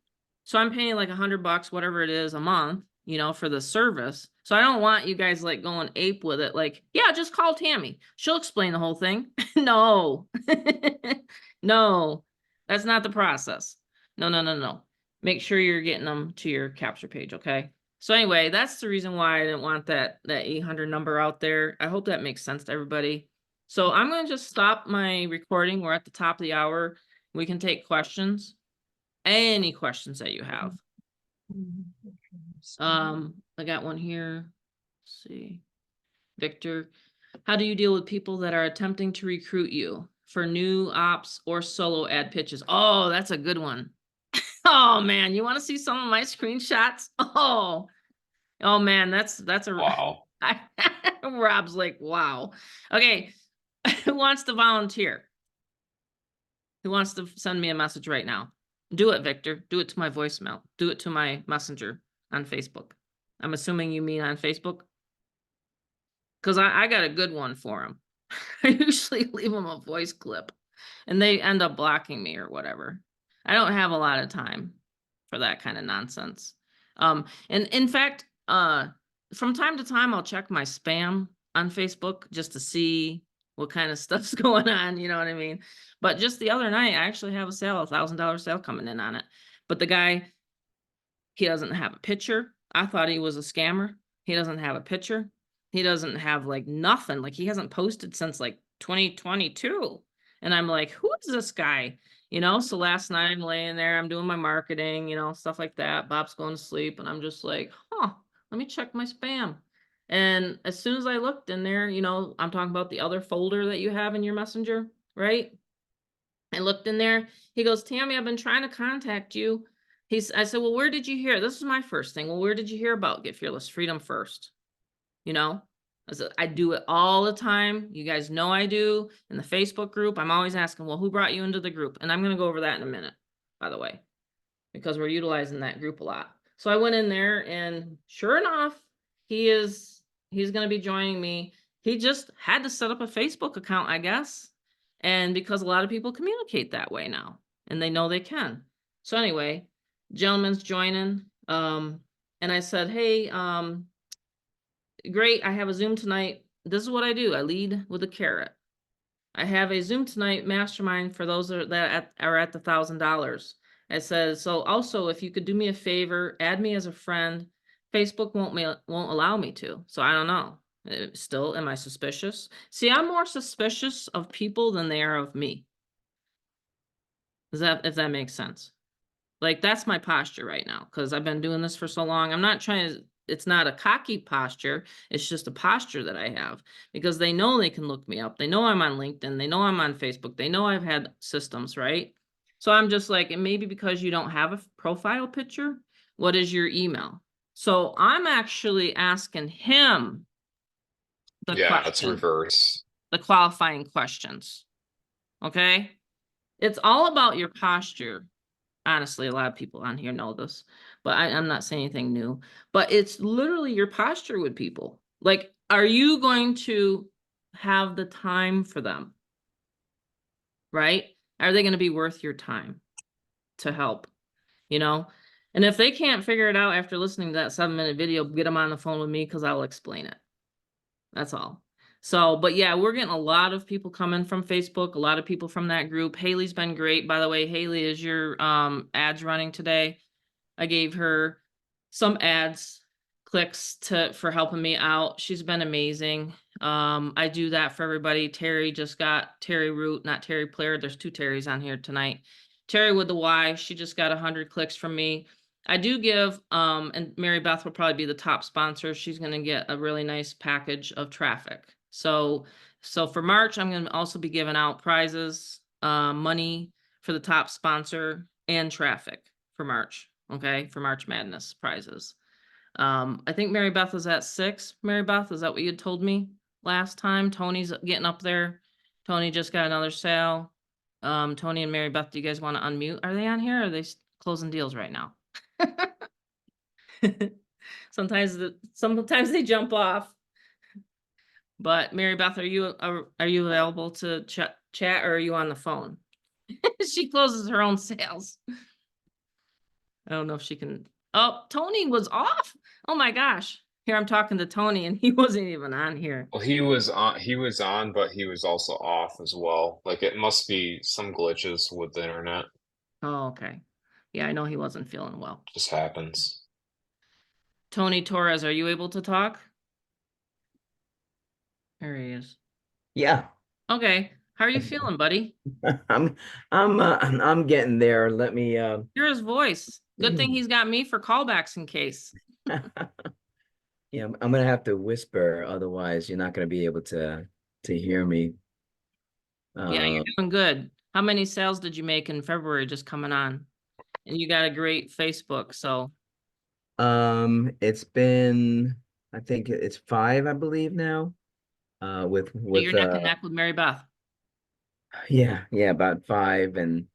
So I'm paying like $100, whatever it is a month, you know, for the service. So I don't want you guys like going ape with it. Like, yeah, just call Tammy. She'll explain the whole thing. No, no, that's not the process. No. Make sure you're getting them to your capture page. Okay. So anyway, that's the reason why I didn't want that 800 number out there. I hope that makes sense to everybody. So I'm going to just stop my recording. We're at the top of the hour. We can take questions. Any questions that you have. I got one here. Let's see. Victor, how do you deal with people that are attempting to recruit you for new ops or solo ad pitches? Oh, that's a good one. Oh man, you want to see some of my screenshots? Oh man, that's a Wow. Rob's like, wow. Okay. Who wants to volunteer? Who wants to send me a message right now? Do it, Victor. Do it to my voicemail. Do it to my messenger on Facebook. I'm assuming you mean on Facebook? Because I got a good one for them. I usually leave them a voice clip and they end up blocking me or whatever. I don't have a lot of time for that kind of nonsense. And in fact, from time to time, I'll check my spam on Facebook just to see what kind of stuff's going on. You know what I mean? But just the other night, I actually have a sale, $1,000 sale coming in on it. But the guy, he doesn't have a picture. I thought he was a scammer. He doesn't have a picture. He doesn't have like nothing. Like he hasn't posted since like 2022. And I'm like, who is this guy? You know, so last night I'm laying there, I'm doing my marketing, you know, stuff like that. Bob's going to sleep and I'm just like, let me check my spam. And as soon as I looked in there, you know, I'm talking about the other folder that you have in your messenger, right? I looked in there. He goes, Tammy, I've been trying to contact you. I said, well, where did you hear? This is my first thing. Well, where did you hear about Get Fearless Freedom First? You know, I do it all the time. You guys know I do. In the Facebook group, I'm always asking, well, who brought you into the group? And I'm going to go over that in a minute, by the way, because we're utilizing that group a lot. So I went in there and sure enough, he's going to be joining me. He just had to set up a Facebook account, I guess. And because a lot of people communicate that way now and they know they can. So anyway, gentleman's joining. And I said, hey, great, I have a Zoom tonight. This is what I do. I lead with a carrot. I have a Zoom tonight mastermind for those that are at the $1,000. It says, so also if you could do me a favor, add me as a friend. Facebook won't allow me to. So I don't know. Still, am I suspicious? See, I'm more suspicious of people than they are of me. If that makes sense? Like that's my posture right now because I've been doing this for so long. I'm not trying to, it's not a cocky posture. It's just a posture that I have because they know they can look me up. They know I'm on LinkedIn. They know I'm on Facebook. They know I've had systems, right? So I'm just like, and maybe because you don't have a profile picture, what is your email? So I'm actually asking him the It's question, reverse. the qualifying questions. Okay. It's all about your posture. Honestly, a lot of people on here know this, but I'm not saying anything new. But it's literally your posture with people. Like, are you going to have the time for them? Right? Are they going to be worth your time to help? You know? And if they can't figure it out after listening to that 7-minute video, get them on the phone with me because I'll explain it. That's all. So, but yeah, we're getting a lot of people coming from Facebook, a lot of people from that group. Haley's been great. By the way, Haley, is your ads running today? I gave her some ads clicks for helping me out. She's been amazing. I do that for everybody. Terry just got Terry Root, not Terry Player. There's 2 Terrys on here tonight. Terry with the Y, she just got 100 clicks from me. I do give, and Mary Beth will probably be the top sponsor. She's going to get a really nice package of traffic. So for March, I'm going to also be giving out prizes, money for the top sponsor and traffic for March. Okay. For March Madness prizes. I think Mary Beth was at 6. Mary Beth, is that what you had told me last time? Tony's getting up there. Tony just got another sale. Tony and Mary Beth, do you guys want to unmute? Are they on here? Or are they closing deals right now? Sometimes they jump off. But Mary Beth, are you available to chat, or are you on the phone? She closes her own sales. I don't know if she can. Oh, Tony was off. Oh my gosh. Here I'm talking to Tony and he wasn't even on here. Well, he was on, but he was also off as well. Like it must be some glitches with the internet. Oh, okay. Yeah, I know he wasn't feeling well. Just happens. Tony Torres, are you able to talk? There he is. Yeah, Okay. How are you feeling, buddy? I'm getting there. Let me Hear his voice. Good thing he's got me for callbacks in case. yeah, I'm gonna have to whisper, otherwise you're not gonna be able to hear me. Yeah, you're doing good. How many sales did you make in February just coming on? And you got a great Facebook, so It's been, I think it's 5, I believe now. you're neck and neck with Mary Beth. Yeah, about 5. And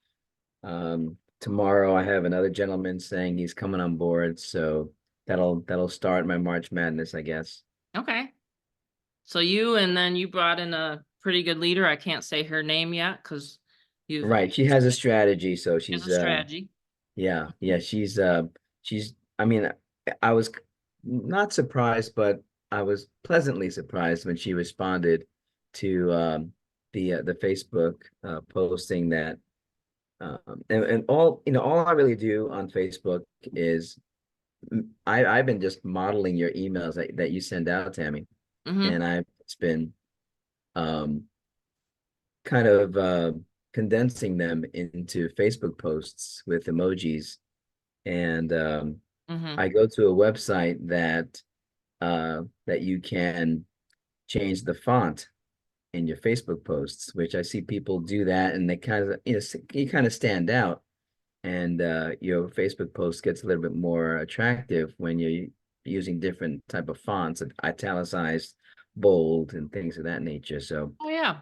tomorrow I have another gentleman saying he's coming on board, so that'll start my March Madness, I guess. Okay. So and then you brought in a pretty good leader. I can't say her name yet because you've Right, she has a strategy, so has she's a strategy. yeah, she's I mean, I was not surprised, but I was pleasantly surprised when she responded to the Facebook posting that and all, all I really do on Facebook is I've been just modeling your emails that you send out, Tammy, Mm-hmm. and I've just been um kind of condensing them into Facebook posts with emojis. And Mm-hmm. I go to a website that you can change the font in your Facebook posts, which I see people do that, and they kind of, you kind of stand out, and your Facebook post gets a little bit more attractive when you're using different type of fonts, italicized, bold, and things of that nature. So Oh yeah.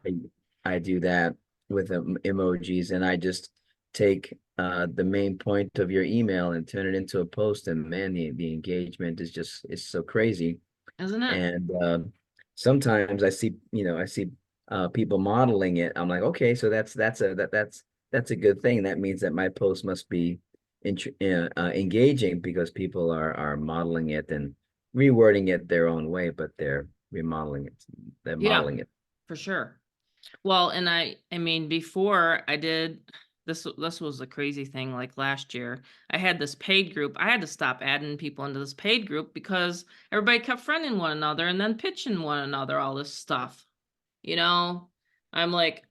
I do that with emojis, and I just take the main point of your email and turn it into a post, and man, the engagement is so crazy. Isn't it? And sometimes I see, people modeling it. I'm like, okay, so that's a good thing. That means that my post must be engaging, because people are modeling it and rewording it their own way, but they're remodeling it. They're Yeah, modeling it. for sure. Well, and I mean, before I did this was a crazy thing. Like last year, I had this paid group. I had to stop adding people into this paid group because everybody kept friending one another and then pitching one another all this stuff. I'm like,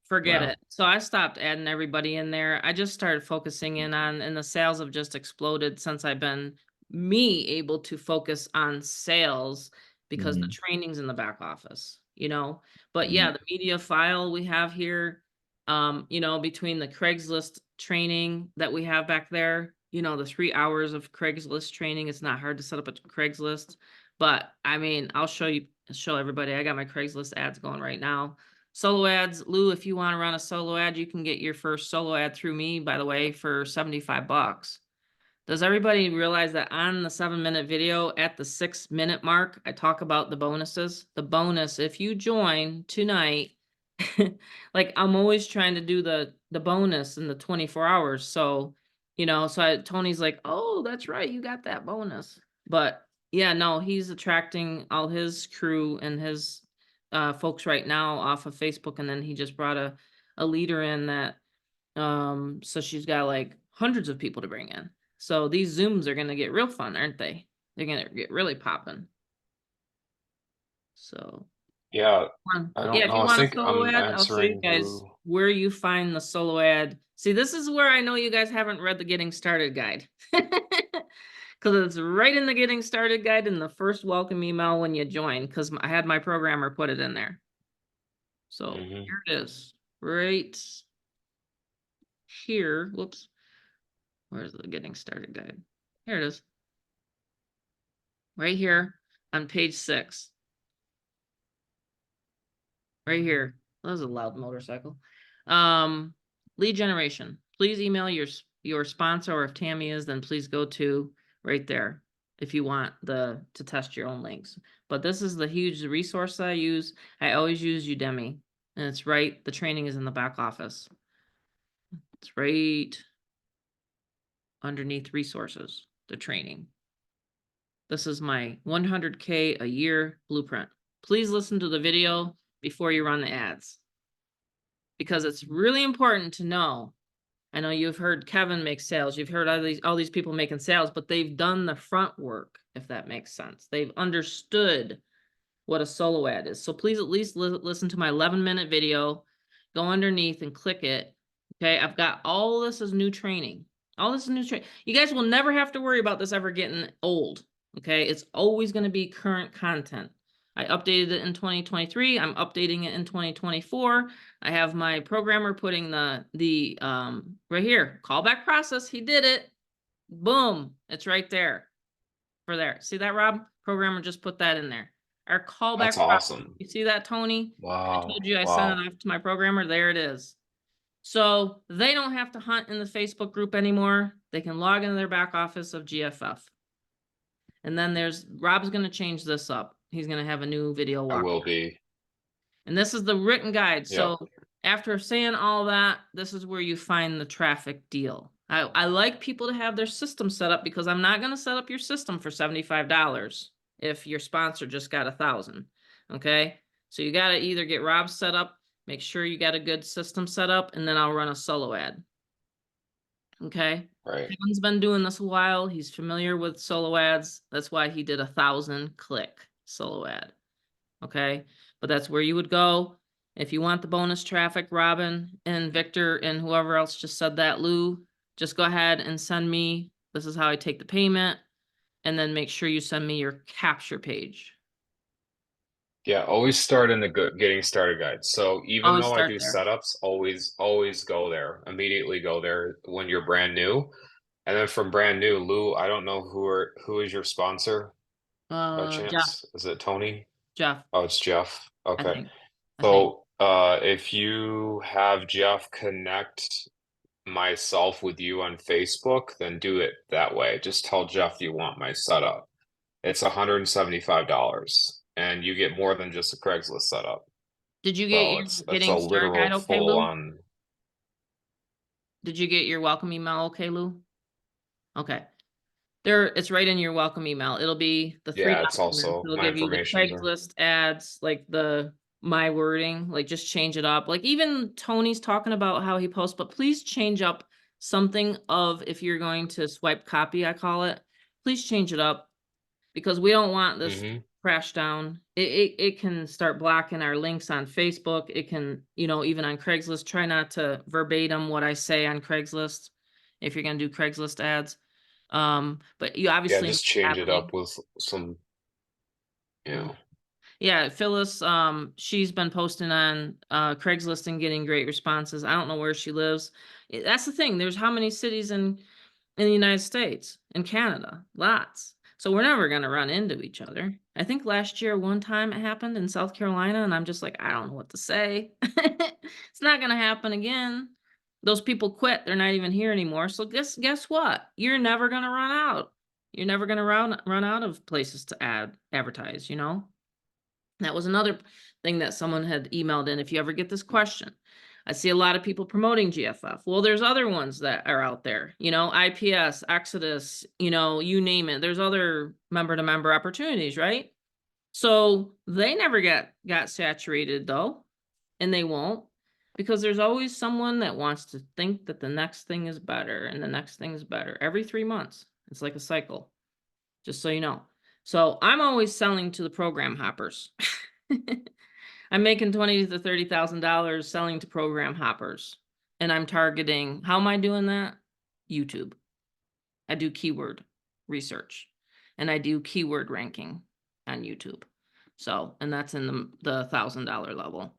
forget Wow. it. So I stopped adding everybody in there. I just started focusing in on, and the sales have just exploded since I've been able to focus on sales because the Mhm. training's in the back office. But yeah, Mhm. the media file we have here, between the Craigslist training that we have back there, the 3 hours of Craigslist training, it's not hard to set up a Craigslist. But I mean, I'll show everybody. I got my Craigslist ads going right now. Solo ads, Lou, if you want to run a solo ad, you can get your first solo ad through me, by the way, for $75. Does everybody realize that on the 7-minute video at the 6-minute mark, I talk about the bonuses? The bonus, if you join tonight, like I'm always trying to do the bonus in the 24 hours. So, Tony's like, oh, that's right. You got that bonus. But yeah, no, he's attracting all his crew and his folks right now off of Facebook. And then he just brought a leader in that, so she's got like hundreds of people to bring in. So these Zooms are going to get real fun, aren't they? They're going to get really popping. So Yeah, I yeah, don't if know. you I want a think solo I'm ad, I'll show you answering guys who. where you find the solo ad. See, this is where I know you guys haven't read the Getting Started guide. Because it's right in the Getting Started guide in the first welcome email when you join, because I had my programmer put it in there. So Mhm. here it is, right here. Whoops. Where's the Getting Started guide? Here it is. right here on page 6. Right here. That was a loud motorcycle. Lead generation. Please email your sponsor, or if Tammy is, then please go to right there if you want to test your own links. But this is the huge resource that I use. I always use Udemy, and it's right. The training is in the back office. It's right underneath resources, the training. This is my 100K a year blueprint. Please listen to the video before you run the ads, because it's really important to know. I know you've heard Kevin make sales. You've heard all these people making sales, but they've done the front work, if that makes sense. They've understood what a solo ad is. So please at least listen to my 11-minute video, go underneath and click it. Okay, I've got all this as new training. All this is new training. You guys will never have to worry about this ever getting old. Okay, it's always going to be current content. I updated it in 2023. I'm updating it in 2024. I have my programmer putting the right here, callback process. He did it. Boom. It's right there. For there. See that, Rob? Programmer just put that in there. Our callback That's process. awesome. You see that, Tony? I Wow. told you I sent it off to my programmer. There it is. So they don't have to hunt in the Facebook group anymore. They can log into their back office of GFF. And then Rob's going to change this up. He's going to have a new video I walk. will be. And this is the written guide. So Yep. after saying all that, this is where you find the traffic deal. I like people to have their system set up, because I'm not going to set up your system for $75 if your sponsor just got 1,000. Okay. So you got to either get Rob set up, make sure you got a good system set up, and then I'll run a solo ad. Okay. Right. Kevin's been doing this a while. He's familiar with solo ads. That's why he did 1,000 click solo ad. Okay. But that's where you would go. If you want the bonus traffic, Robin and Victor and whoever else just said that, Lou, just go ahead and send me. This is how I take the payment. And then make sure you send me your capture page. Yeah, always start in the getting started guide. So even Always though I start do there. setups, always go there. Immediately go there when you're brand new. And then from brand new, Lou, I don't know who is your sponsor by Jeff. chance? Is it Tony? Jeff, Oh, it's Jeff. I Okay. think. So if you have Jeff connect myself with you on Facebook, then do it that way. Just tell Jeff you want my setup. It's $175, and you get more than just a Craigslist setup. Did you So get your it's a getting started literal guide okay, Lou? full-on. Did you get your welcome email okay, Lou? Okay. It's right in your welcome email. It'll be the 3 Yeah, it's documents. also It'll my give you the information's there. Craigslist ads, like my wording, like just change it up. Like even Tony's talking about how he posts, but please change up something of, if you're going to swipe copy, I call it, please change it up, because we don't want this Mm-hmm. crash down. It can start blocking our links on Facebook. It can, even on Craigslist, try not to verbatim what I say on Craigslist if you're going to do Craigslist ads. But you Yeah, obviously just change it happily- up with some, Yeah, Phyllis, she's been posting on Craigslist and getting great responses. I don't know where she lives. That's the thing. There's how many cities in the United States and Canada? Lots. So we're never going to run into each other. I think last year, one time it happened in South Carolina, and I'm just like, I don't know what to say. It's not going to happen again. Those people quit. They're not even here anymore. So guess what? You're never going to run out. You're never going to run out of places to advertise, That was another thing that someone had emailed in. If you ever get this question, I see a lot of people promoting GFF. Well, there's other ones that are out there, IPS, Exodus, you name it. There's other member-to-member opportunities, right? So they never got saturated though, and they won't, because there's always someone that wants to think that the next thing is better and the next thing is better every 3 months. It's like a cycle, just so you know. So I'm always selling to the program hoppers. I'm making $20,000 to $30,000 selling to program hoppers. And I'm targeting, how am I doing that? YouTube. I do keyword research, and I do keyword ranking on YouTube. So, and that's in the $1,000 level.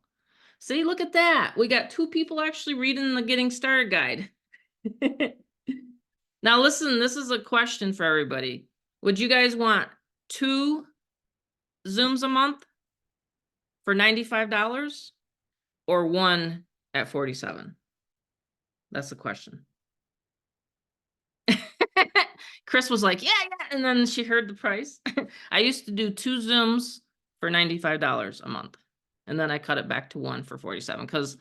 See, look at that. We got 2 people actually reading the Getting Started guide. Now listen, this is a question for everybody. Would you guys want 2 Zooms a month for $95 or 1 at $47? That's the question. Chris was like, yeah, yeah. And then she heard the price. I used to do 2 Zooms for $95 a month. And then I cut it back to 1 for $47 because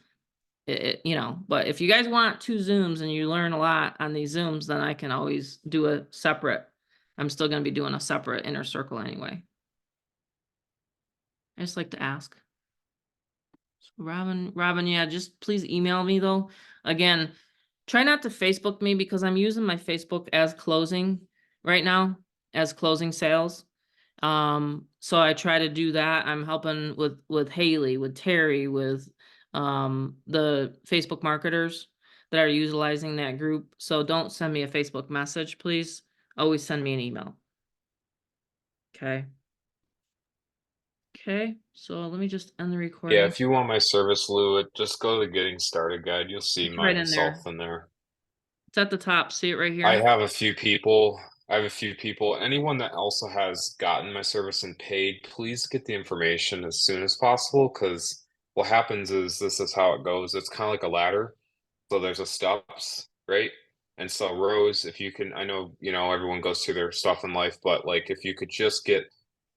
but if you guys want 2 Zooms and you learn a lot on these Zooms, then I can always do a separate. I'm still going to be doing a separate inner circle anyway. I just like to ask. So Robin, yeah, just please email me though. Again, try not to Facebook me because I'm using my Facebook as closing right now, as closing sales. So I try to do that. I'm helping with Haley, with Terry, with the Facebook marketers that are utilizing that group. So don't send me a Facebook message, please. Always send me an email. Okay. Okay, so let me just end the recording. Yeah, if you want my service, Lou, just go to the Getting Started guide. You'll see It's right in myself there. in there. It's at the top. See it right here? I have a few people. Anyone that also has gotten my service and paid, please get the information as soon as possible, because what happens is this is how it goes. It's kind of like a ladder. So there's a steps, right? And so Rose, if you can, I know, everyone goes through their stuff in life, but like if you could just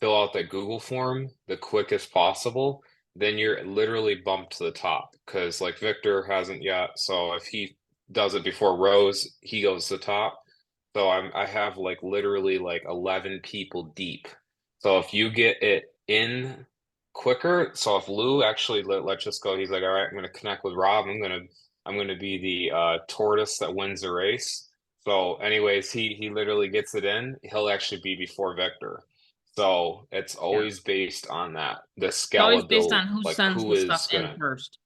fill out that Google form the quickest possible, then you're literally bumped to the top, because like Victor hasn't yet. So if he does it before Rose, he goes to the top. So I have like literally like 11 people deep. So if you get it in quicker, so if Lou actually let's just go, he's like, all right, I'm gonna connect with Rob. I'm gonna be the tortoise that wins the race. So anyways, he literally gets it in, he'll actually be before Victor. So it's always based on that. The It's always based on scalability, who like sends who the stuff is in gonna. first.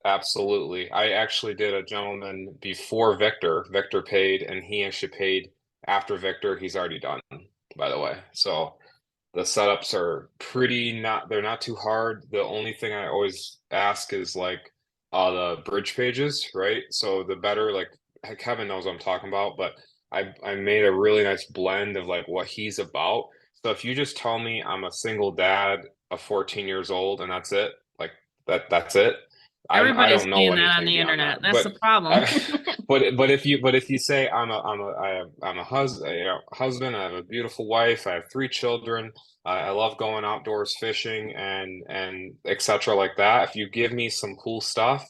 Absolutely. I actually did a gentleman before Victor. Victor paid, and he actually paid after Victor. He's already done, by the way. So the setups are they're not too hard. The only thing I always ask is like the bridge pages, right? So the better, like Kevin knows what I'm talking about, but I made a really nice blend of like what he's about. So if you just tell me I'm a single dad of 14 years old and that's it, like that's it. I Everybody's don't know saying that on anything the beyond internet. that. That's the problem. But if you say I'm a husband, I have a beautiful wife, I have 3 children, I love going outdoors fishing and etc. like that. If you give me some cool stuff,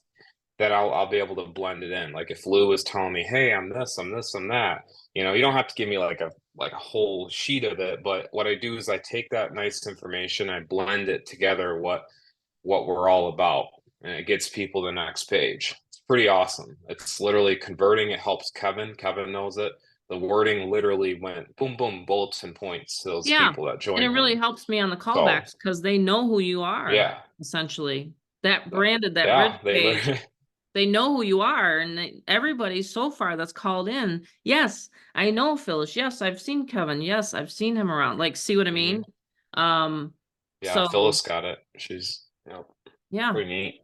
then I'll be able to blend it in. Like if Lou was telling me, hey, I'm this, I'm this, I'm that. You don't have to give me like a whole sheet of it. But what I do is I take that nice information, I blend it together, what we're all about, and it gets people to the next page. It's pretty awesome. It's literally converting. It helps Kevin. Kevin knows it. The wording literally went boom, boom, bullets and points to those Yeah, people that and join it really him. helps me on the So callbacks because they know who you are, yeah, essentially. That bridge yeah, they page, literally. they know who you are, and everybody so far that's called in, yes, I know Phyllis. Yes, I've seen Kevin. Yes, I've seen him around. Like, see what I mean? Yeah, So Phyllis got it. She's yeah. pretty neat.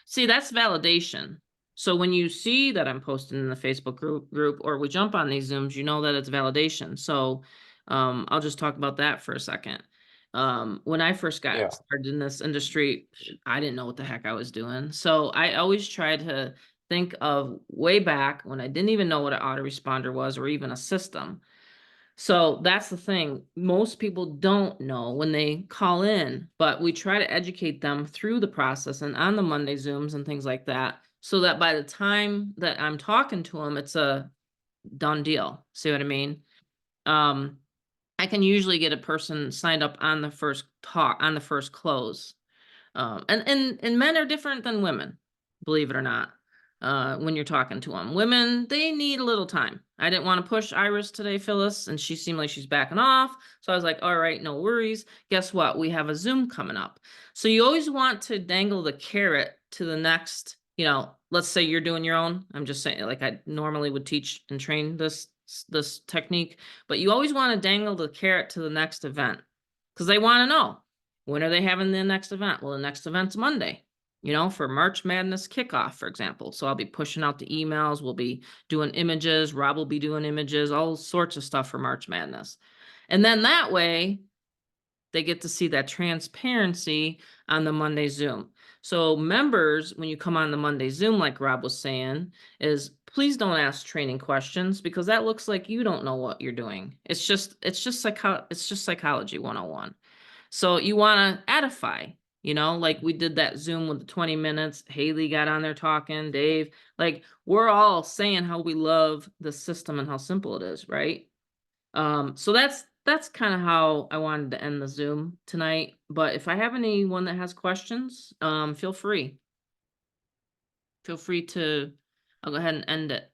See, that's validation. So when you see that I'm posting in the Facebook group or we jump on these Zooms, you know that it's validation. So I'll just talk about that for a second. When I first got Yeah. started in this industry, I didn't know what the heck I was doing. So I always try to think of way back when I didn't even know what an autoresponder was or even a system. So that's the thing. Most people don't know when they call in, but we try to educate them through the process and on the Monday Zooms and things like that, so that by the time that I'm talking to them, it's a done deal. See what I mean? I can usually get a person signed up on the first close. And men are different than women, believe it or not. When you're talking to them, women, they need a little time. I didn't want to push Iris today, Phyllis, and she seemed like she's backing off. So I was like, all right, no worries. Guess what? We have a Zoom coming up. So you always want to dangle the carrot to the next, let's say you're doing your own. I'm just saying, like I normally would teach and train this technique, but you always want to dangle the carrot to the next event because they want to know. When are they having the next event? Well, the next event's Monday, for March Madness kickoff, for example. So I'll be pushing out the emails. We'll be doing images. Rob will be doing images, all sorts of stuff for March Madness. And then that way, they get to see that transparency on the Monday Zoom. So members, when you come on the Monday Zoom, like Rob was saying, is please don't ask training questions, because that looks like you don't know what you're doing. It's just psychology 101. So you want to edify, like we did that Zoom with the 20 minutes. Haley got on there talking, Dave, like we're all saying how we love the system and how simple it is, right? So that's kind of how I wanted to end the Zoom tonight. But if I have anyone that has questions, feel free. Feel free to, I'll go ahead and end it.